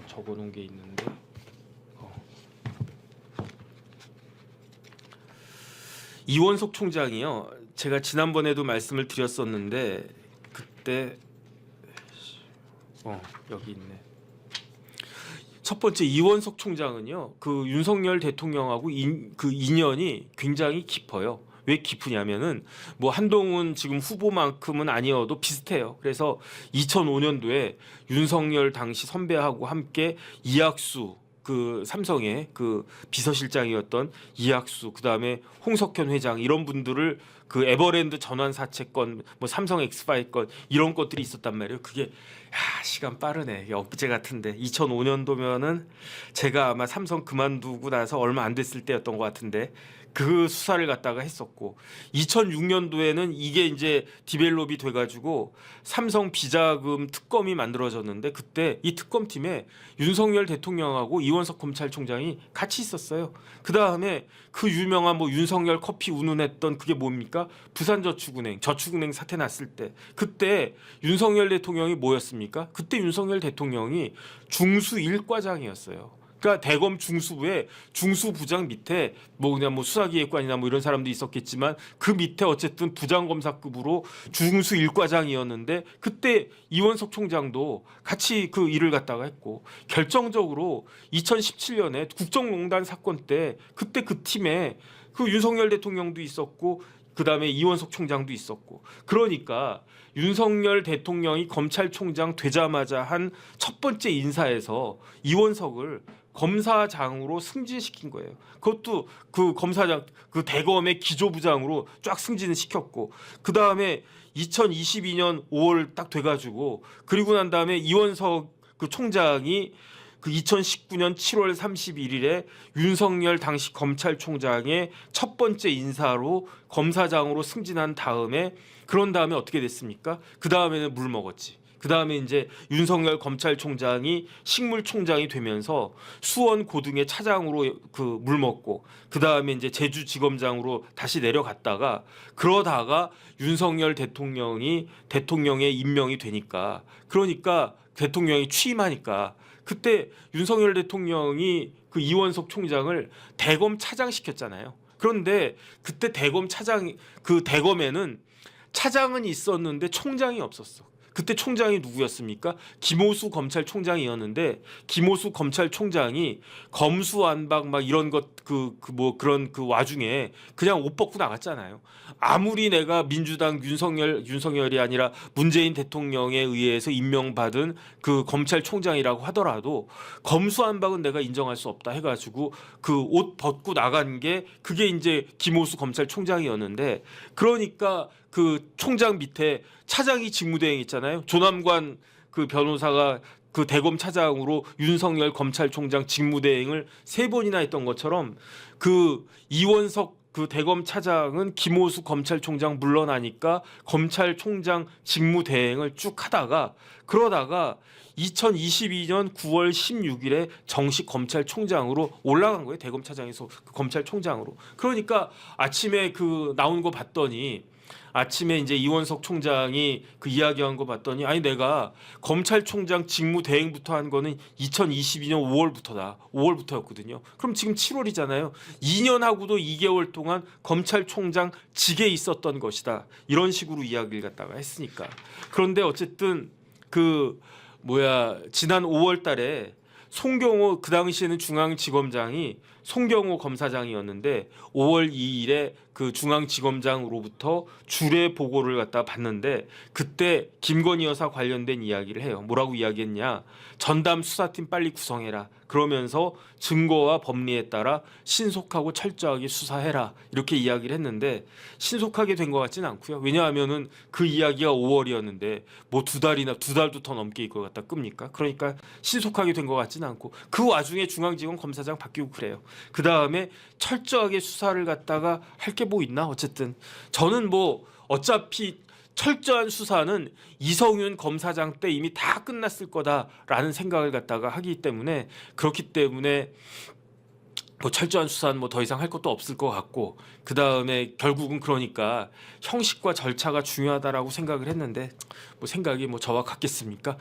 적어놓은 게 있는데 이원석 총장이요. 제가 지난번에도 말씀을 드렸었는데 그때 여기 있네. 첫 번째 이원석 총장은요. 그 윤석열 대통령하고 그 인연이 굉장히 깊어요. 왜 깊으냐면은 뭐 한동훈 지금 후보만큼은 아니어도 비슷해요. 그래서 2005년도에 윤석열 당시 선배하고 함께 이학수 그 삼성의 그 비서실장이었던 이학수 그다음에 홍석현 회장 이런 분들을 그 에버랜드 전환 사채건, 뭐 삼성 엑스파일 건 이런 것들이 있었단 말이에요. 그게 시간 빠르네. 엊그제 같은데 2005년도면은 제가 아마 삼성 그만두고 나서 얼마 안 됐을 때였던 것 같은데 그 수사를 갖다가 했었고 2006년도에는 이게 이제 디벨롭이 돼가지고 삼성 비자금 특검이 만들어졌는데 그때 이 특검팀에 윤석열 대통령하고 이원석 검찰총장이 같이 있었어요. 그 다음에 그 유명한 뭐 윤석열 커피 운운했던 그게 뭡니까? 부산저축은행 저축은행 사태 났을 때 그때 윤석열 대통령이 뭐였습니까? 그때 윤석열 대통령이 중수 1과장이었어요. 그러니까 대검 중수부에 중수부장 밑에 뭐 그냥 뭐 수사기획관이나 뭐 이런 사람도 있었겠지만 그 밑에 어쨌든 부장검사급으로 중수 1과장이었는데 그때 이원석 총장도 같이 그 일을 갖다가 했고 결정적으로 2017년에 국정농단 사건 때 그때 그 팀에 그 윤석열 대통령도 있었고 그다음에 이원석 총장도 있었고 그러니까 윤석열 대통령이 검찰총장 되자마자 한 첫 번째 인사에서 이원석을 검사장으로 승진시킨 거예요. 그것도 그 검사장 그 대검의 기조부장으로 쫙 승진을 시켰고 그 다음에 2022년 5월 딱 돼가지고 그리고 난 다음에 이원석 그 총장이 그 2019년 7월 31일에 윤석열 당시 검찰총장의 첫 번째 인사로 검사장으로 승진한 다음에 그런 다음에 어떻게 됐습니까? 그 다음에는 물 먹었지. 그 다음에 이제 윤석열 검찰총장이 식물총장이 되면서 수원 고등의 차장으로 그 물 먹고 그 다음에 이제 제주지검장으로 다시 내려갔다가 그러다가 윤석열 대통령이 대통령에 임명이 되니까 그러니까 대통령이 취임하니까 그때 윤석열 대통령이 그 이원석 총장을 대검 차장 시켰잖아요. 그런데 그때 대검 차장 그 대검에는 차장은 있었는데 총장이 없었어. 그때 총장이 누구였습니까? 김호수 검찰총장이었는데 김호수 검찰총장이 검수완박 막 이런 것 뭐 그런 그 와중에 그냥 옷 벗고 나갔잖아요. 아무리 내가 민주당 윤석열이 아니라 문재인 대통령에 의해서 임명받은 그 검찰총장이라고 하더라도 검수완박은 내가 인정할 수 없다 해가지고 그 옷 벗고 나간 게 그게 이제 김호수 검찰총장이었는데 그러니까 그 총장 밑에 차장이 직무대행 있잖아요. 조남관 그 변호사가 그 대검 차장으로 윤석열 검찰총장 직무대행을 3번이나 했던 것처럼 그 이원석 그 대검 차장은 김호수 검찰총장 물러나니까 검찰총장 직무대행을 쭉 하다가 그러다가 2022년 9월 16일에 정식 검찰총장으로 올라간 거예요. 대검 차장에서 그 검찰총장으로. 그러니까 아침에 그 나온 거 봤더니 아침에 이제 이원석 총장이 그 이야기한 거 봤더니 아니 내가 검찰총장 직무 대행부터 한 거는 2022년 5월부터다. 5월부터였거든요. 그럼 지금 7월이잖아요. 2년하고도 2개월 동안 검찰총장 직에 있었던 것이다. 이런 식으로 이야기를 갖다가 했으니까. 그런데 어쨌든 그 지난 5월 달에 송경호 그 당시에는 중앙지검장이 송경호 검사장이었는데 5월 2일에 그 중앙지검장으로부터 주례 보고를 갖다 받는데 그때 김건희 여사 관련된 이야기를 해요. 뭐라고 이야기했냐? 전담 수사팀 빨리 구성해라. 그러면서 증거와 법리에 따라 신속하고 철저하게 수사해라. 이렇게 이야기를 했는데 신속하게 된 것 같지는 않고요. 왜냐하면은 그 이야기가 5월이었는데 뭐 2달도 더 넘게 이걸 갖다 끕니까? 그러니까 신속하게 된 것 같지는 않고 그 와중에 중앙지검 검사장 바뀌고 그래요. 그 다음에 철저하게 수사를 갖다가 할 게 뭐 있나? 어쨌든 저는 뭐 어차피 철저한 수사는 이성윤 검사장 때 이미 다 끝났을 거다라는 생각을 갖다가 하기 때문에 그렇기 때문에 뭐 철저한 수사는 뭐 더 이상 할 것도 없을 것 같고 그 다음에 결국은 그러니까 형식과 절차가 중요하다라고 생각을 했는데 뭐 생각이 뭐 저와 같겠습니까?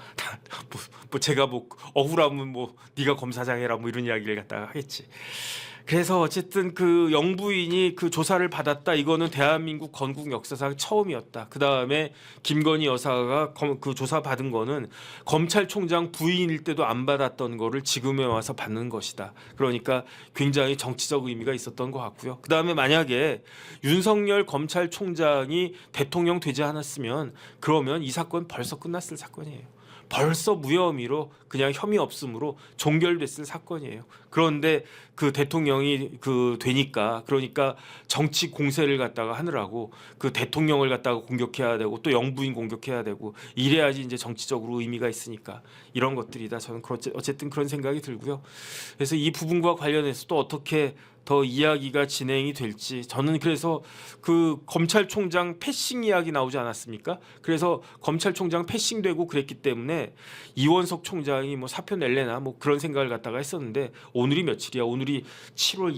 뭐 제가 뭐 억울하면 뭐 네가 검사장해라 뭐 이런 이야기를 갖다가 하겠지. 그래서 어쨌든 그 영부인이 그 조사를 받았다. 이거는 대한민국 건국 역사상 처음이었다. 그 다음에 김건희 여사가 그 조사 받은 거는 검찰총장 부인일 때도 안 받았던 거를 지금에 와서 받는 것이다. 그러니까 굉장히 정치적 의미가 있었던 것 같고요. 그 다음에 만약에 윤석열 검찰총장이 대통령 되지 않았으면 그러면 이 사건 벌써 끝났을 사건이에요. 벌써 무혐의로 그냥 혐의 없음으로 종결됐을 사건이에요. 그런데 그 대통령이 그 되니까 그러니까 정치 공세를 갖다가 하느라고 그 대통령을 갖다가 공격해야 되고 또 영부인 공격해야 되고 이래야지 이제 정치적으로 의미가 있으니까 이런 것들이다. 저는 어쨌든 그런 생각이 들고요. 그래서 이 부분과 관련해서 또 어떻게 더 이야기가 진행이 될지 저는 그래서 그 검찰총장 패싱 이야기 나오지 않았습니까? 그래서 검찰총장 패싱되고 그랬기 때문에 이원석 총장이 뭐 사표 낼래나 뭐 그런 생각을 갖다가 했었는데 오늘이 며칠이야? 오늘이 7월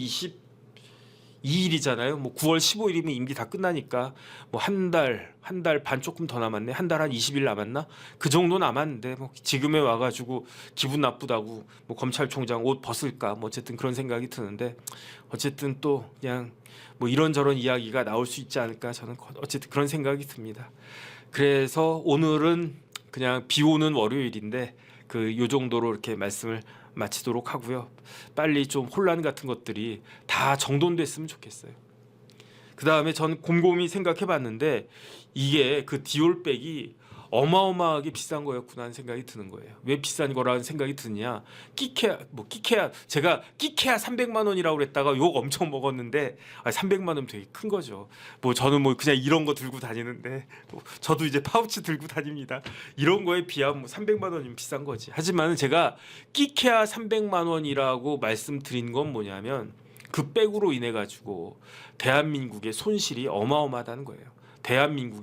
22일이잖아요. 뭐 9월 15일이면 임기 다 끝나니까 뭐 한 달 반 조금 더 남았네. 한 달 한 20일 남았나? 그 정도 남았는데 뭐 지금에 와가지고 기분 나쁘다고 뭐 검찰총장 옷 벗을까? 뭐 어쨌든 그런 생각이 드는데 어쨌든 또 그냥 뭐 이런저런 이야기가 나올 수 있지 않을까? 저는 어쨌든 그런 생각이 듭니다. 그래서 오늘은 그냥 비 오는 월요일인데 그 요 정도로 이렇게 말씀을 마치도록 하고요. 빨리 좀 혼란 같은 것들이 다 정돈됐으면 좋겠어요. 그 다음에 전 곰곰이 생각해봤는데 이게 그 디올백이 어마어마하게 비싼 거였구나 하는 생각이 드는 거예요. 왜 비싼 거라는 생각이 드냐? 끼케야 제가 끼케야 300만 원이라고 그랬다가 욕 엄청 먹었는데 300만 원 되게 큰 거죠. 뭐 저는 뭐 그냥 이런 거 들고 다니는데 저도 이제 파우치 들고 다닙니다. 이런 거에 비하면 뭐 300만 원이면 비싼 거지. 하지만 제가 끼케야 300만 원이라고 말씀드린 건 뭐냐면 그 백으로 인해 가지고 대한민국의 손실이 어마어마하다는 거예요. 대한민국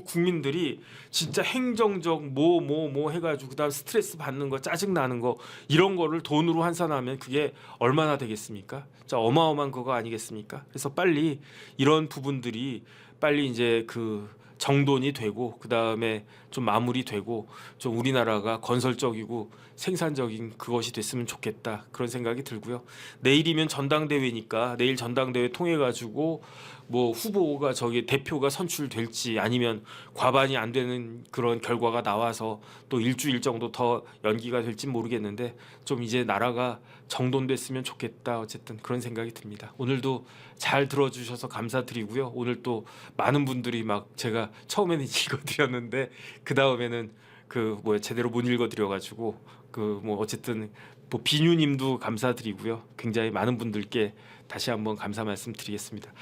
국민들이 진짜 행정적 뭐 해가지고 그다음 스트레스 받는 거 짜증 나는 거 이런 거를 돈으로 환산하면 그게 얼마나 되겠습니까? 자 어마어마한 그거 아니겠습니까? 그래서 빨리 이런 부분들이 빨리 이제 그 정돈이 되고 그 다음에 좀 마무리되고 좀 우리나라가 건설적이고 생산적인 그것이 됐으면 좋겠다 그런 생각이 들고요. 내일이면 전당대회니까 내일 전당대회 통해 가지고 뭐 후보가 저기 대표가 선출될지 아니면 과반이 안 되는 그런 결과가 나와서 또 일주일 정도 더 연기가 될지 모르겠는데 좀 이제 나라가 정돈됐으면 좋겠다 어쨌든 그런 생각이 듭니다. 오늘도 잘 들어주셔서 감사드리고요. 오늘 또 많은 분들이 막 제가 처음에는 읽어드렸는데 그 다음에는 그 뭐야 제대로 못 읽어드려가지고 그 뭐 어쨌든 뭐 비뉴님도 감사드리고요. 굉장히 많은 분들께 다시 한번 감사 말씀드리겠습니다.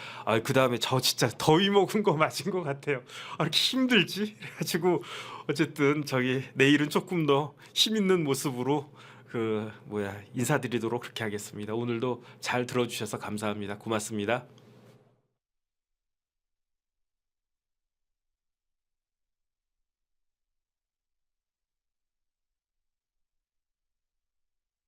그 다음에 저 진짜 더위 먹은 거 맞은 것 같아요. 이렇게 힘들지? 그래가지고 어쨌든 저기 내일은 조금 더 힘 있는 모습으로 그 뭐야 인사드리도록 그렇게 하겠습니다. 오늘도 잘 들어주셔서 감사합니다. 고맙습니다.